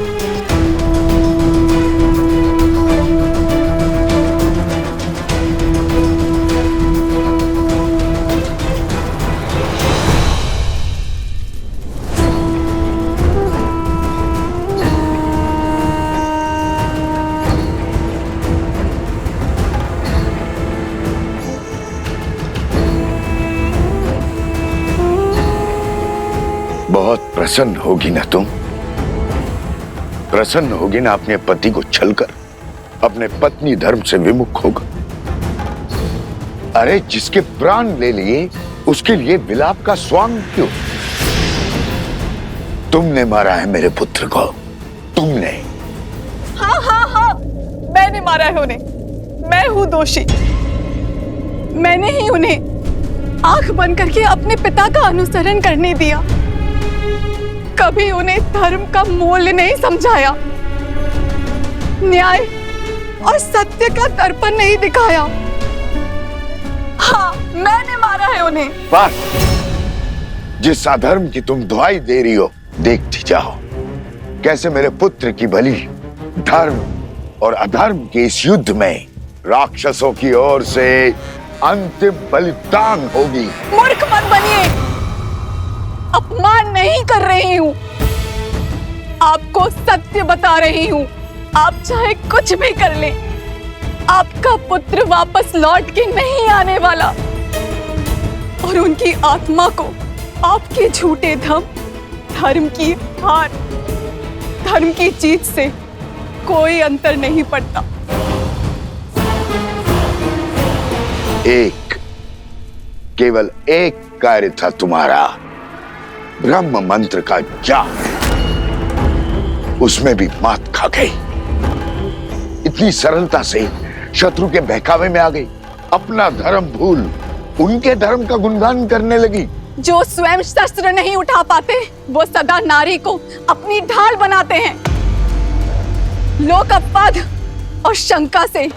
बहुत प्रसन्न होगी ना तुम? प्रसन्न होगी ना अपने पति को छलकर अपने पत्नी धर्म से विमुख होगा? अरे जिसके प्राण ले लिए उसके लिए विलाप का स्वांग क्यों? तुमने मारा है मेरे पुत्र को, तुमने। हाँ हाँ हाँ, मैंने मारा है उन्हें। मैं हूं दोषी। मैंने ही उन्हें आंख बंद करके अपने पिता का अनुसरण करने दिया। कभी उन्हें धर्म का मूल्य नहीं समझाया, न्याय और सत्य का दर्पण नहीं दिखाया। हाँ, मैंने मारा है उन्हें। बस, जिस अधर्म की तुम दुहाई दे रही हो, देखती जाओ कैसे मेरे पुत्र की बलि धर्म और अधर्म के इस युद्ध में राक्षसों की ओर से अंतिम बलिदान होगी। मूर्ख मत बनिए। अपमान नहीं कर रही हूँ, आपको सत्य बता रही हूँ। आप चाहे कुछ भी कर लें, आपका पुत्र वापस लौट के नहीं आने वाला और उनकी आत्मा को आपके झूठे धर्म की हार, धर्म की जीत से कोई अंतर नहीं पड़ता। केवल एक कार्य था तुम्हारा, ब्रह्म मंत्र का जाप, उसमें भी मात खा गई। इतनी सरलता से शत्रु के बहकावे में आ गई, अपना धर्म भूल उनके धर्म का गुणगान करने लगी। जो स्वयं शस्त्र नहीं उठा पाते वो सदा नारी को अपनी ढाल बनाते हैं। लोक अपवाद और शंका से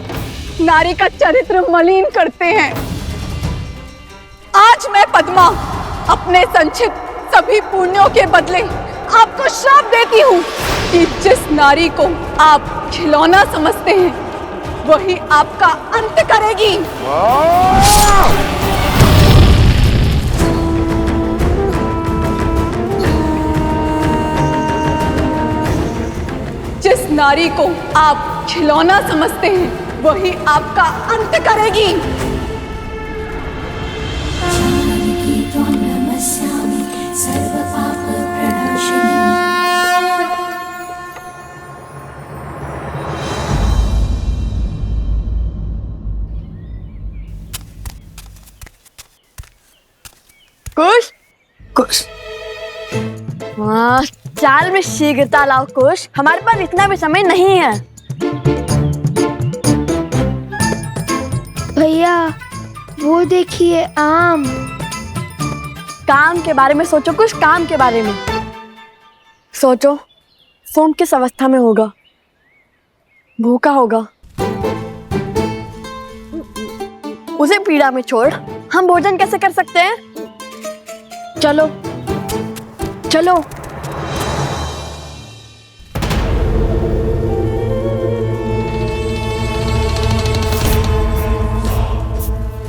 नारी का चरित्र मलिन करते हैं। आज मैं पद्मा अपने संचित सभी पुण्यों के बदले आपको श्राप देती हूँ कि जिस नारी को आप खिलौना समझते हैं वही आपका अंत करेगी। जिस नारी को आप खिलौना समझते हैं वही आपका अंत करेगी। कुश कुश, हाँ, चाल में शीघ्रता लाओ कुश, हमारे पास इतना भी समय नहीं है। भैया वो देखिए आम। काम के बारे में सोचो कुछ, काम के बारे में सोचो। सोम किस अवस्था में होगा? भूखा होगा। उसे पीड़ा में छोड़ हम भोजन कैसे कर सकते हैं? चलो चलो।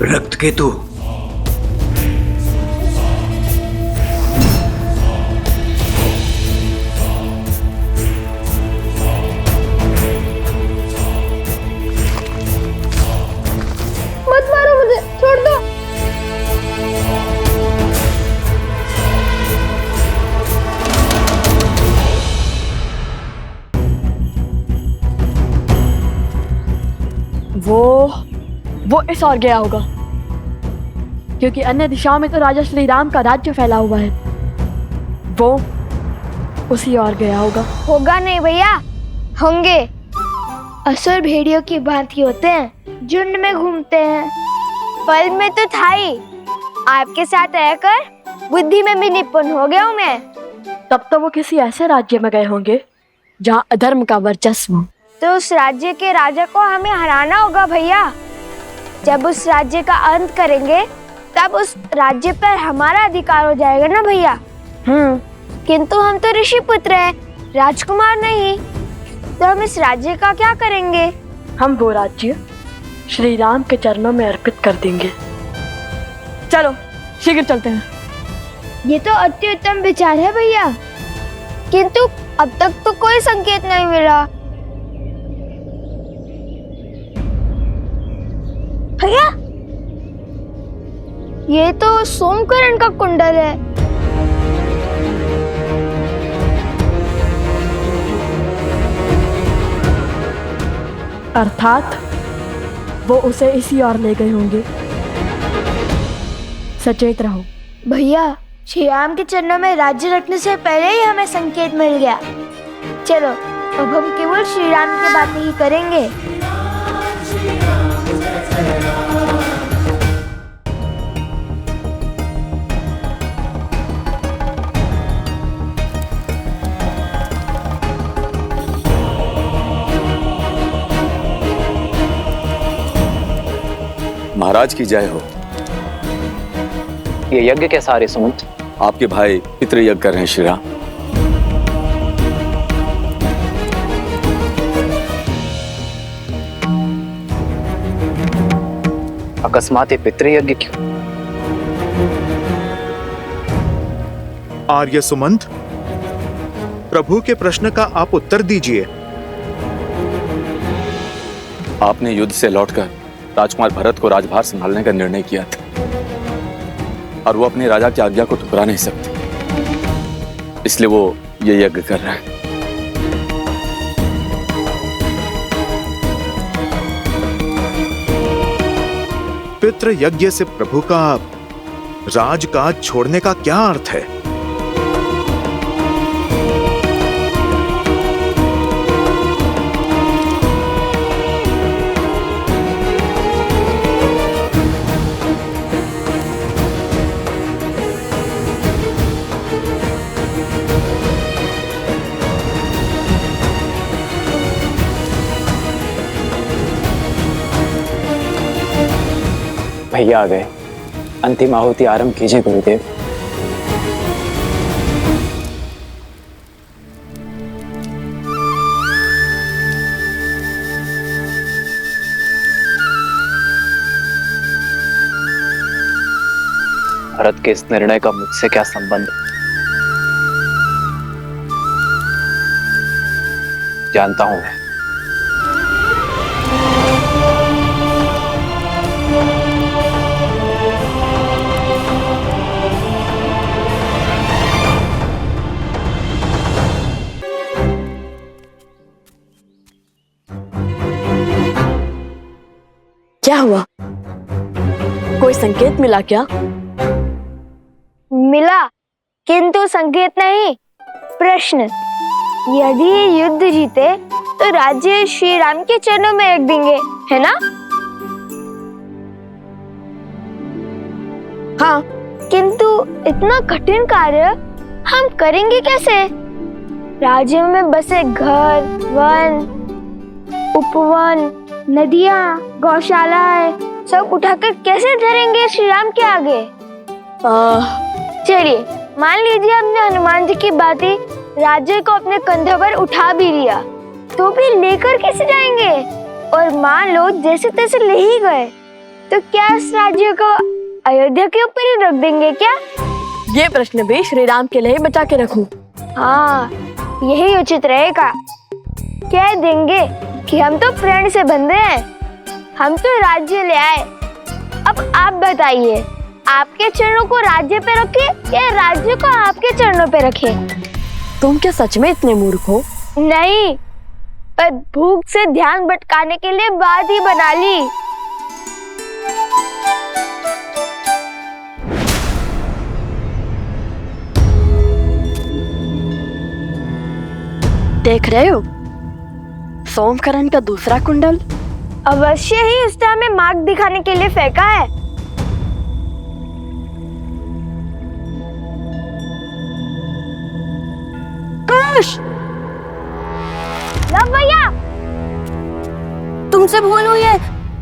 रक्त केतु, मत मारो मुझे, छोड़ दो। वो इस ओर गया होगा, क्योंकि अन्य दिशाओं में तो राजा श्री राम का राज्य फैला हुआ है। वो उसी ओर गया होगा। होगा नहीं भैया, होंगे। असुर भेड़ियों की भांति होते हैं, झुंड में घूमते हैं। पल में तो था ही, आपके साथ रहकर बुद्धि में भी निपुण हो गया हूँ मैं। तब तो वो किसी ऐसे राज्य में गए होंगे जहाँ अधर्म का वर्चस्व हो। तो उस राज्य के राजा को हमें हराना होगा भैया। जब उस राज्य का अंत करेंगे तब उस राज्य पर हमारा अधिकार हो जाएगा ना भैया। किंतु हम तो ऋषि पुत्र हैं, राजकुमार नहीं। तो हम इस राज्य का क्या करेंगे? हम वो राज्य श्री राम के चरणों में अर्पित कर देंगे। चलो शीघ्र चलते हैं। ये तो अति उत्तम विचार है भैया, किंतु अब तक तो कोई संकेत नहीं मिला। भैया, ये तो सोमकरण का कुंडल है। अर्थात वो उसे इसी ओर ले गए होंगे। सचेत रहो भैया। श्री राम के चरणों में राज्य रखने से पहले ही हमें संकेत मिल गया। चलो अब हम केवल श्री राम की बातें ही करेंगे। महाराज की जय हो। ये यज्ञ कैसा रे सुमंत? आपके भाई पितृ यज्ञ कर रहे हैं श्री राम। अकस्मात ये पितृयज्ञ क्यों? आर्य सुमंत, प्रभु के प्रश्न का आप उत्तर दीजिए। आपने युद्ध से लौटकर राजकुमार भरत को राजभार संभालने का निर्णय किया था, और वो अपने राजा की आज्ञा को ठुकरा नहीं सकते, इसलिए वो ये यज्ञ कर रहा है। पितृ यज्ञ से प्रभु का राजकाज छोड़ने का क्या अर्थ है? भैया आ गए। अंतिम आहुति आरंभ कीजिए गुरुदेव। भरत के इस निर्णय का मुझसे क्या संबंध? जानता हूं मैं। क्या हुआ? कोई संकेत मिला क्या? मिला, किंतु संकेत नहीं, प्रश्न। यदि युद्ध जीते तो राज्य श्री राम के चरणों में रख देंगे, है ना? हाँ, किंतु इतना कठिन कार्य हम करेंगे कैसे? राज्य में बसे घर, वन, उपवन, नदियाँ, गौशालाएं सब उठाकर कैसे धरेंगे श्री राम के आगे? चलिए मान लीजिए हमने हनुमान जी की बातें राज्य को अपने कंधों पर उठा भी लिया, तो भी लेकर कैसे जाएंगे? और मान लो जैसे तैसे ले ही गए, तो क्या इस राज्य को अयोध्या के ऊपर ही रख देंगे क्या? ये प्रश्न भी श्री राम के लिए बचा के रखूं। हाँ, यही उचित रहेगा। कह देंगे कि हम तो प्रण से बंधे हैं, हम तो राज्य ले आए। अब आप बताइए, आपके चरणों को राज्य पे रखे या राज्य को आपके चरणों पे रखे? तुम क्या सच में इतने मूर्ख हो? नहीं, पर भूख से ध्यान भटकाने के लिए बात ही बना ली। देख रहे हो सोमकरण का दूसरा कुंडल? अवश्य ही उसने हमें मार्ग दिखाने के लिए फेंका है। कुश! लव भैया, तुमसे भूल हुई है,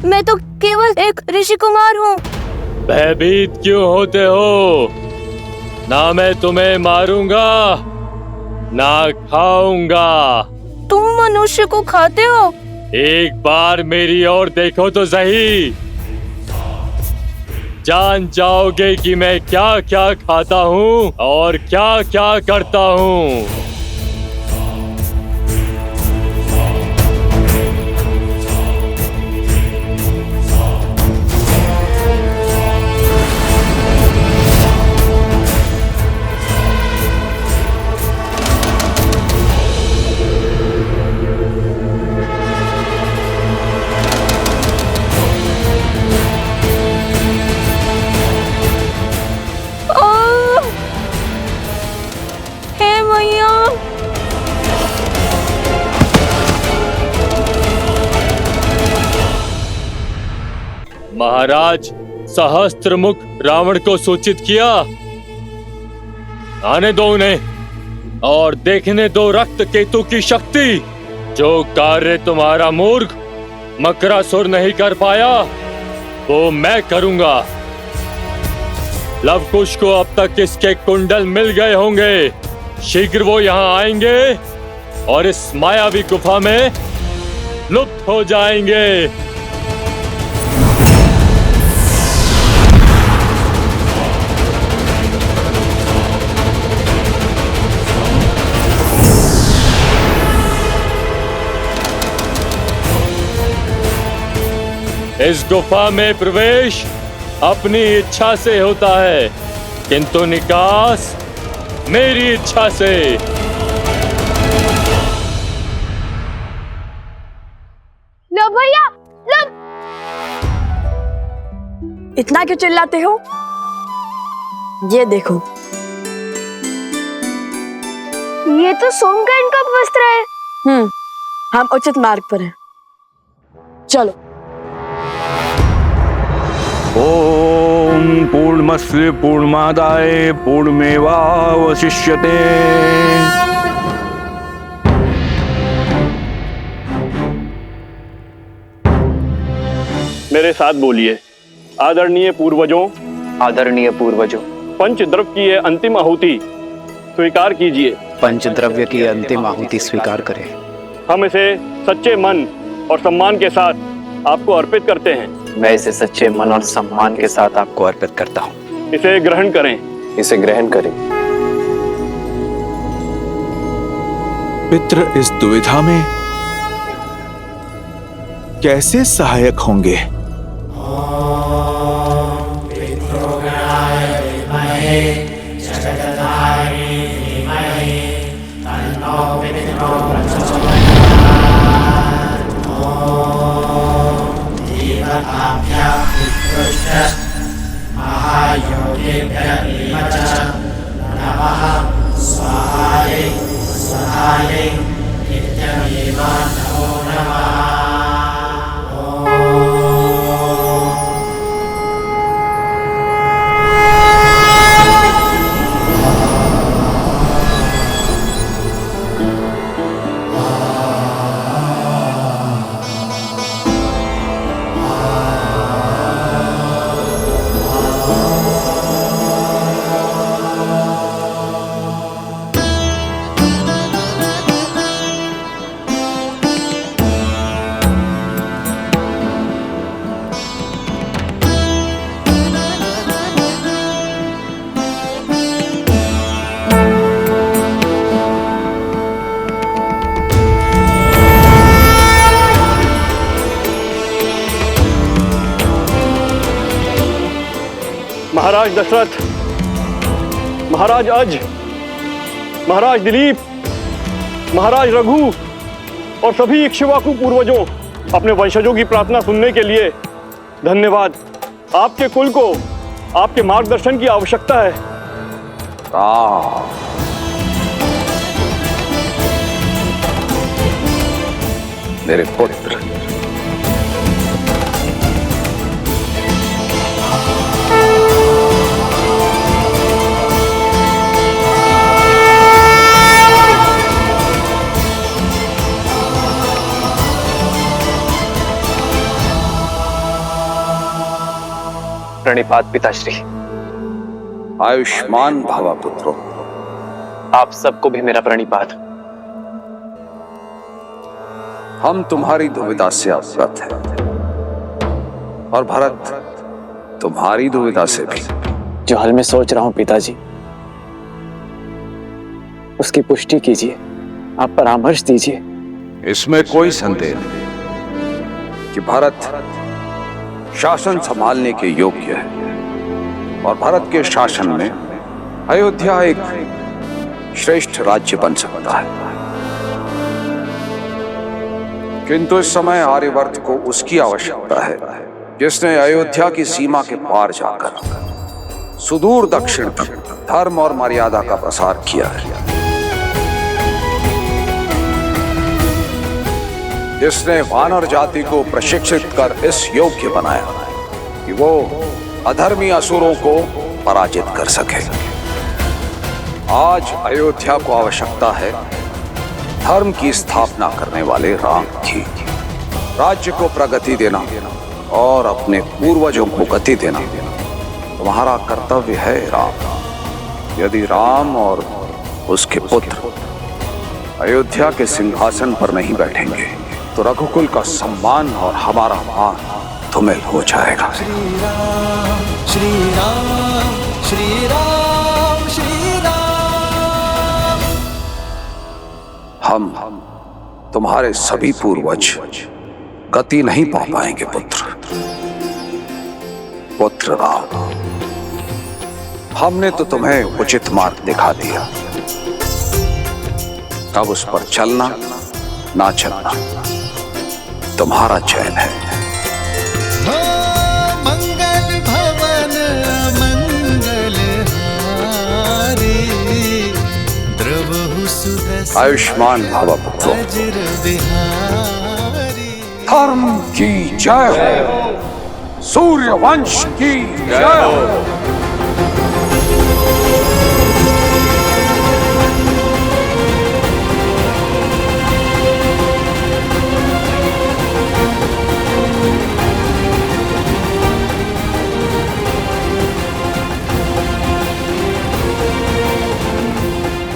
मैं तो केवल एक ऋषि कुमार हूँ। भयभीत क्यों होते हो? ना मैं तुम्हें मारूंगा ना खाऊंगा। तुम मनुष्य को खाते हो? एक बार मेरी ओर देखो तो सही, जान जाओगे कि मैं क्या क्या खाता हूँ और क्या क्या करता हूँ। महाराज सहस्त्रमुख रावण को सूचित किया, आने दो उन्हें और देखने दो रक्त केतु की शक्ति। जो कार्य तुम्हारा मूर्ख मकरासुर नहीं कर पाया वो मैं करूंगा। लवकुश को अब तक इसके कुंडल मिल गए होंगे, शीघ्र वो यहाँ आएंगे और इस मायावी गुफा में लुप्त हो जाएंगे। इस गुफा में प्रवेश अपनी इच्छा से होता है, किंतु निकास मेरी इच्छा से। लो भैया, लो। इतना क्यों चिल्लाते हो? ये देखो, ये तो सोमकर्ण का वस्त्र है। हम उचित मार्ग पर हैं। चलो। ओम पूर्णमस्य पूर्णमादाय पूर्णमेवावशिष्यते। मेरे साथ बोलिए। आदरणीय पूर्वजों, आदरणीय पूर्वजों, पंचद्रव्य की ये अंतिम आहुति स्वीकार कीजिए। पंचद्रव्य की अंतिम आहुति स्वीकार करें। हम इसे सच्चे मन और सम्मान के साथ आपको अर्पित करते हैं। मैं इसे सच्चे मन और सम्मान के साथ आपको अर्पित करता हूँ। इसे ग्रहण करें। इसे ग्रहण करें। पितृ इस दुविधा में कैसे सहायक होंगे? महाराज दशरथ, महाराज अज, महाराज दिलीप, महाराज रघु और सभी इक्ष्वाकु पूर्वजों, अपने वंशजों की प्रार्थना सुनने के लिए धन्यवाद। आपके कुल को आपके मार्गदर्शन की आवश्यकता है। मेरे पुत्र, प्रणिपात पिताश्री। आयुष्मान भव पुत्रो। आप सबको भी मेरा प्रणिपात। हम तुम्हारी दुविधा से अवगत हैं और भरत तुम्हारी दुविधा से भी। जो हाल में सोच रहा हूं पिताजी, उसकी पुष्टि कीजिए, आप परामर्श दीजिए। इसमें कोई संदेह नहीं कि भरत शासन संभालने के योग्य है और भरत के शासन में अयोध्या एक श्रेष्ठ राज्य बन सकता है। किंतु इस समय आर्यवर्त को उसकी आवश्यकता है जिसने अयोध्या की सीमा के पार जाकर सुदूर दक्षिण तक धर्म और मर्यादा का प्रसार किया है, जिसने वानर जाति को प्रशिक्षित कर इस योग्य बनाया कि वो अधर्मी असुरों को पराजित कर सके। आज अयोध्या को आवश्यकता है धर्म की स्थापना करने वाले राम की। राज्य को प्रगति देना और अपने पूर्वजों को गति देना तुम्हारा कर्तव्य है राम। यदि राम और उसके पुत्र अयोध्या के सिंहासन पर नहीं बैठेंगे तो रघुकुल का सम्मान और हमारा मान धूमिल हो जाएगा। श्री राम श्री राम श्री राम श्री राम। हम तुम्हारे सभी पूर्वज गति नहीं पा पाएंगे पुत्र। पुत्र राम, हमने तो तुम्हें उचित मार्ग दिखा दिया, अब उस पर चलना ना चलना तुम्हारा चयन है। मंगल भवन मंगल हारी, द्रवहु सुदर्शन आयुष्मान भव पुत्रो। वज्र विहारी। धर्म की जय हो, सूर्य वंश की जय हो।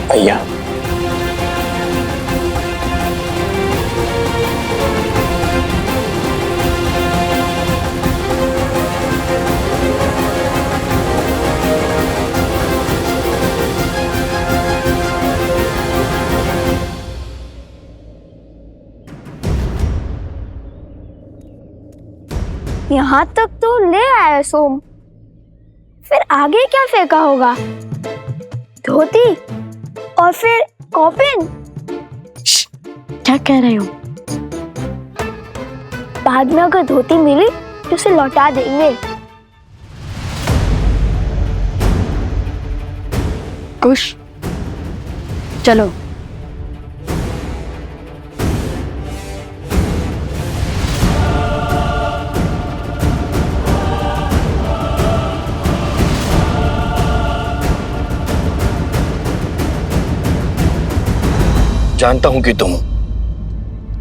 भैया, यहाँ तक तो ले आया सोम, फिर आगे क्या फेंका होगा? धोती और फिर कॉपिन। क्या कह रहे हो? बाद में अगर धोती मिली तो उसे लौटा देंगे। कुश, चलो। जानता हूं कि तुम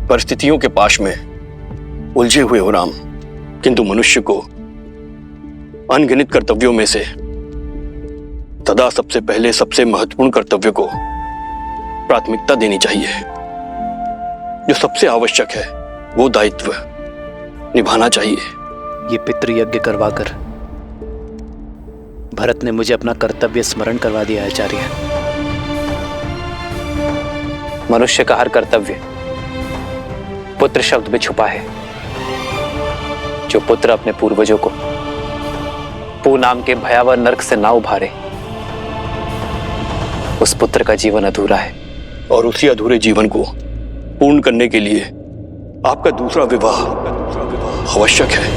परिस्थितियों के पाश में उलझे हुए हो राम, किंतु मनुष्य को अनगिनत कर्तव्यों में से सदा सबसे पहले सबसे महत्वपूर्ण कर्तव्य को प्राथमिकता देनी चाहिए। जो सबसे आवश्यक है वो दायित्व निभाना चाहिए। ये पितृयज्ञ करवाकर भरत ने मुझे अपना कर्तव्य स्मरण करवा दिया है आचार्य। मनुष्य का हर कर्तव्य पुत्र शब्द में छुपा है। जो पुत्र अपने पूर्वजों को पू नाम के भयावह नर्क से ना उभारे, उस पुत्र का जीवन अधूरा है। और उसी अधूरे जीवन को पूर्ण करने के लिए आपका दूसरा विवाह आवश्यक है।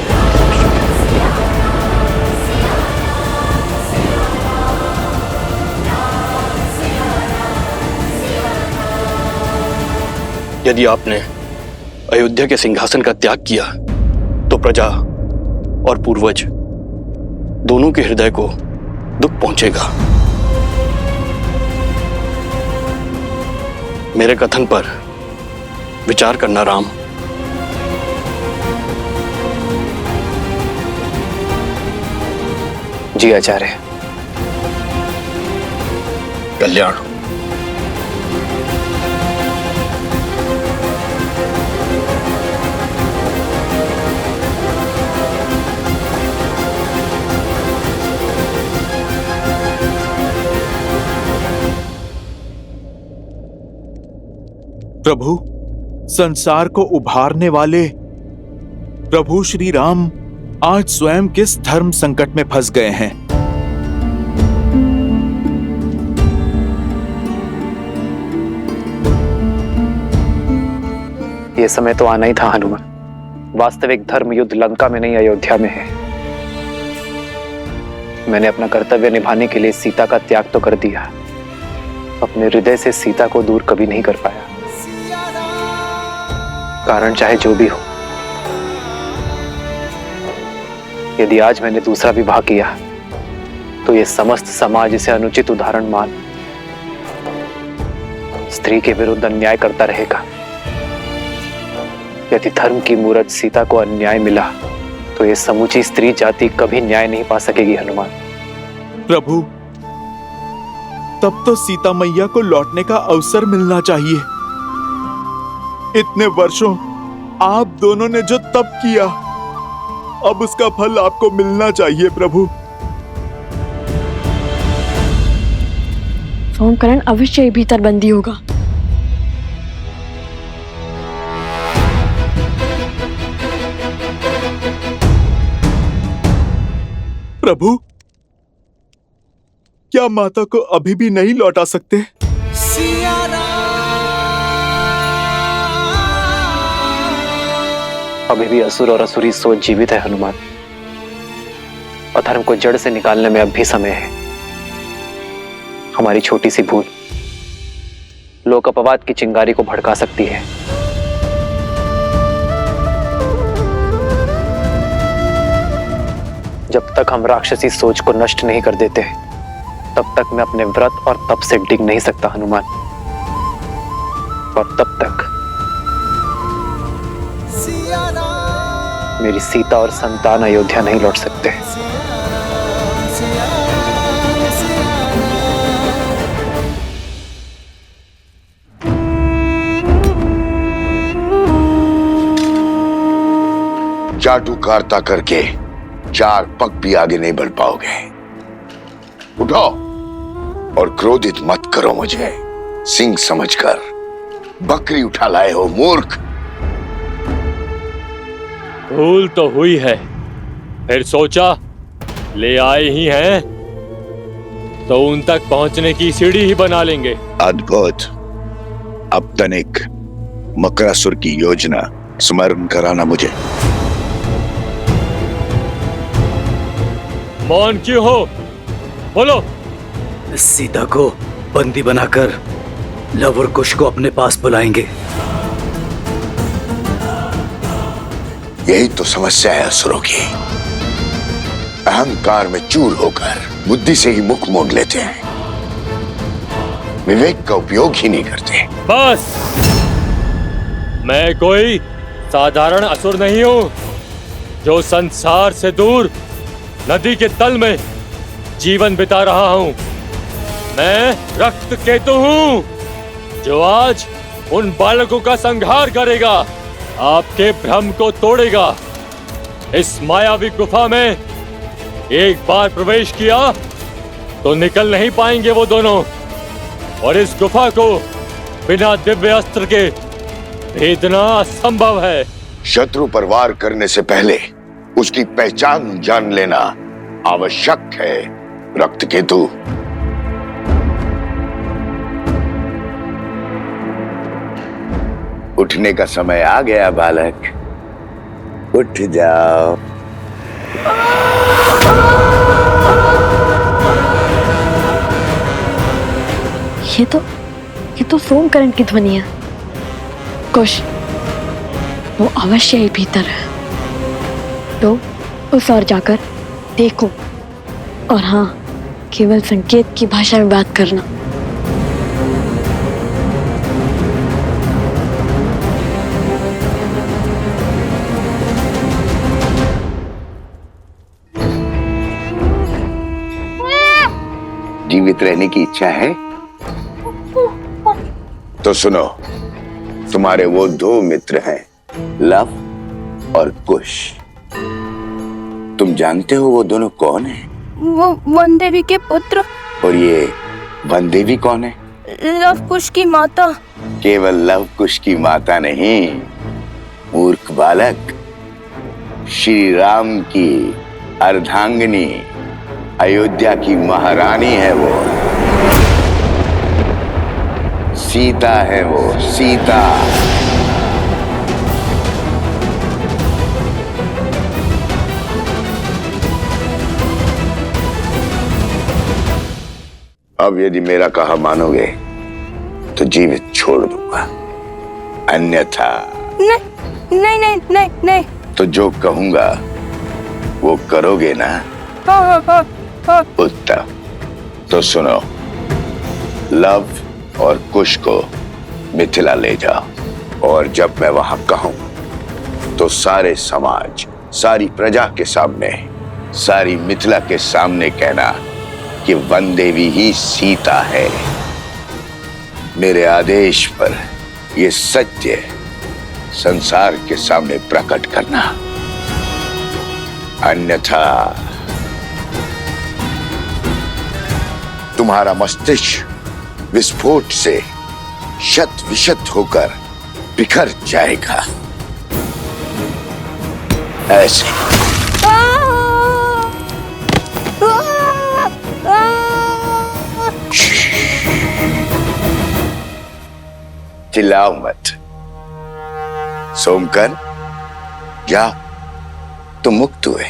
यदि आपने अयोध्या के सिंहासन का त्याग किया तो प्रजा और पूर्वज दोनों के हृदय को दुख पहुंचेगा। मेरे कथन पर विचार करना राम। जी आचार्य। कल्याण। प्रभु, संसार को उभारने वाले प्रभु श्री राम आज स्वयं किस धर्म संकट में फंस गए हैं? ये समय तो आना ही था हनुमान। वास्तविक धर्म युद्ध लंका में नहीं, अयोध्या में है। मैंने अपना कर्तव्य निभाने के लिए सीता का त्याग तो कर दिया, अपने हृदय से सीता को दूर कभी नहीं कर पाया। कारण चाहे जो भी हो, यदि आज मैंने दूसरा विवाह किया तो ये समस्त समाज इसे अनुचित उदाहरण मान स्त्री के विरुद्ध अन्याय करता रहेगा। यदि धर्म की मूरत सीता को अन्याय मिला तो ये समूची स्त्री जाति कभी न्याय नहीं पा सकेगी हनुमान। प्रभु, तब तो सीता मैया को लौटने का अवसर मिलना चाहिए। इतने वर्षों आप दोनों ने जो तप किया, अब उसका फल आपको मिलना चाहिए प्रभु। सोमकरण अवश्य ही भीतर बंदी होगा। प्रभु, क्या माता को अभी भी नहीं लौटा सकते? अभी भी असुर और असुरी सोच जीवित है हनुमान। अधर्म को जड़ से निकालने में अब भी समय है। हमारी छोटी सी भूल लोक अपवाद की चिंगारी को भड़का सकती है। जब तक हम राक्षसी सोच को नष्ट नहीं कर देते, तब तक मैं अपने व्रत और तप से डिग नहीं सकता हनुमान। और तब तक मेरी सीता और संतान अयोध्या नहीं लौट सकते। चाटुकारिता करके 4 पग भी आगे नहीं बढ़ पाओगे। उठो और क्रोधित मत करो मुझे। सिंह समझकर बकरी उठा लाए हो मूर्ख। भूल तो हुई है, फिर सोचा ले आए ही हैं तो उन तक पहुंचने की सीढ़ी ही बना लेंगे। अद्भुत। अब तनिक मकरासुर की योजना स्मरण कराना मुझे। मौन क्यों हो? बोलो। सीता को बंदी बनाकर लव और कुश को अपने पास बुलाएंगे। यही तो समस्या है असुरों की। अहंकार में चूर होकर बुद्धि से ही मुख मोड़ लेते हैं, विवेक का उपयोग ही नहीं करते। बस, मैं कोई साधारण असुर नहीं हूं जो संसार से दूर नदी के तल में जीवन बिता रहा हूं। मैं रक्त केतु हूं जो आज उन बालकों का संहार करेगा, आपके भ्रम को तोड़ेगा। इस मायावी गुफा में एक बार प्रवेश किया तो निकल नहीं पाएंगे वो दोनों, और इस गुफा को बिना दिव्य अस्त्र के भेदना असंभव है। शत्रु पर वार करने से पहले उसकी पहचान जान लेना आवश्यक है रक्त केतु। उठने का समय आ गया बालक, उठ जाओ। ये तो सोमकरण की ध्वनि है। कुश, वो अवश्य ही भीतर है। तो उस ओर जाकर देखो, और हाँ, केवल संकेत की भाषा में बात करना। जीवित रहने की इच्छा है तो सुनो, तुम्हारे वो दो मित्र हैं, लव और कुश। तुम जानते हो वो दोनों कौन हैं? वो वन देवी के पुत्र। और ये वन देवी कौन है? लव कुश की माता। केवल लव कुश की माता नहीं, मूर्ख बालक, श्री राम की अर्धांगिनी, अयोध्या की महारानी है वो। सीता है वो, सीता। अब यदि मेरा कहा मानोगे तो जीवित छोड़ दूंगा, अन्यथा नहीं। तो जो कहूंगा वो करोगे ना? हाँ। उत्तम। तो सुनो, लव और कुश को मिथिला ले जाओ, और जब मैं वहां कहूं तो सारे समाज, सारी प्रजा के सामने, सारी मिथिला के सामने कहना कि वन देवी ही सीता है। मेरे आदेश पर यह सत्य संसार के सामने प्रकट करना, अन्यथा तुम्हारा मस्तिष्क विस्फोट से शत विशत होकर बिखर जाएगा। ऐसे चिल्लाओ मत। सोमकर, जाओ, तुम मुक्त हुए।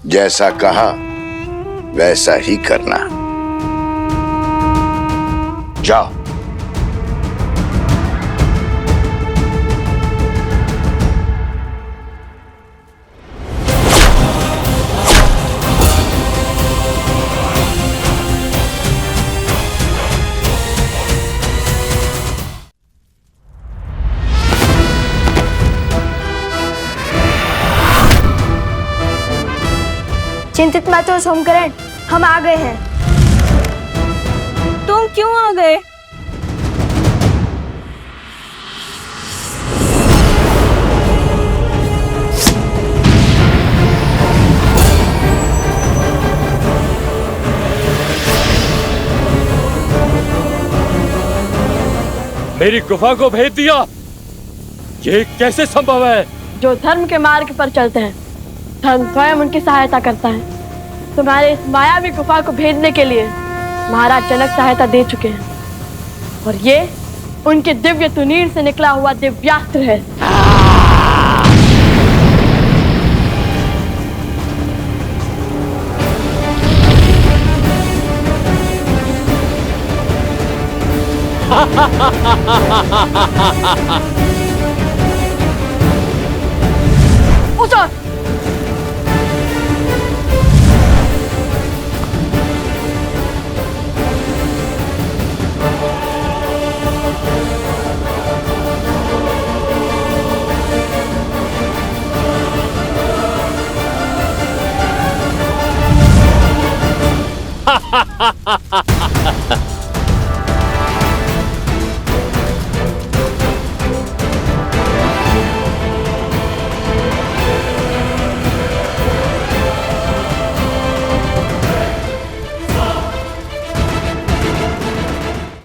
जैसा कहा वैसा ही करना। जाओ। चिंतित मत हो सोमकरण, हम आ गए हैं। तुम क्यों आ गए? मेरी गुफा को भेज दिया, ये कैसे संभव है? जो धर्म के मार्ग पर चलते हैं, धर्म स्वयं उनकी सहायता करता है। तुम्हारे इस मायावी गुफा को भेजने के लिए महाराज जनक सहायता दे चुके हैं, और ये उनके दिव्य तुनीर से निकला हुआ दिव्यास्त्र है। उठो!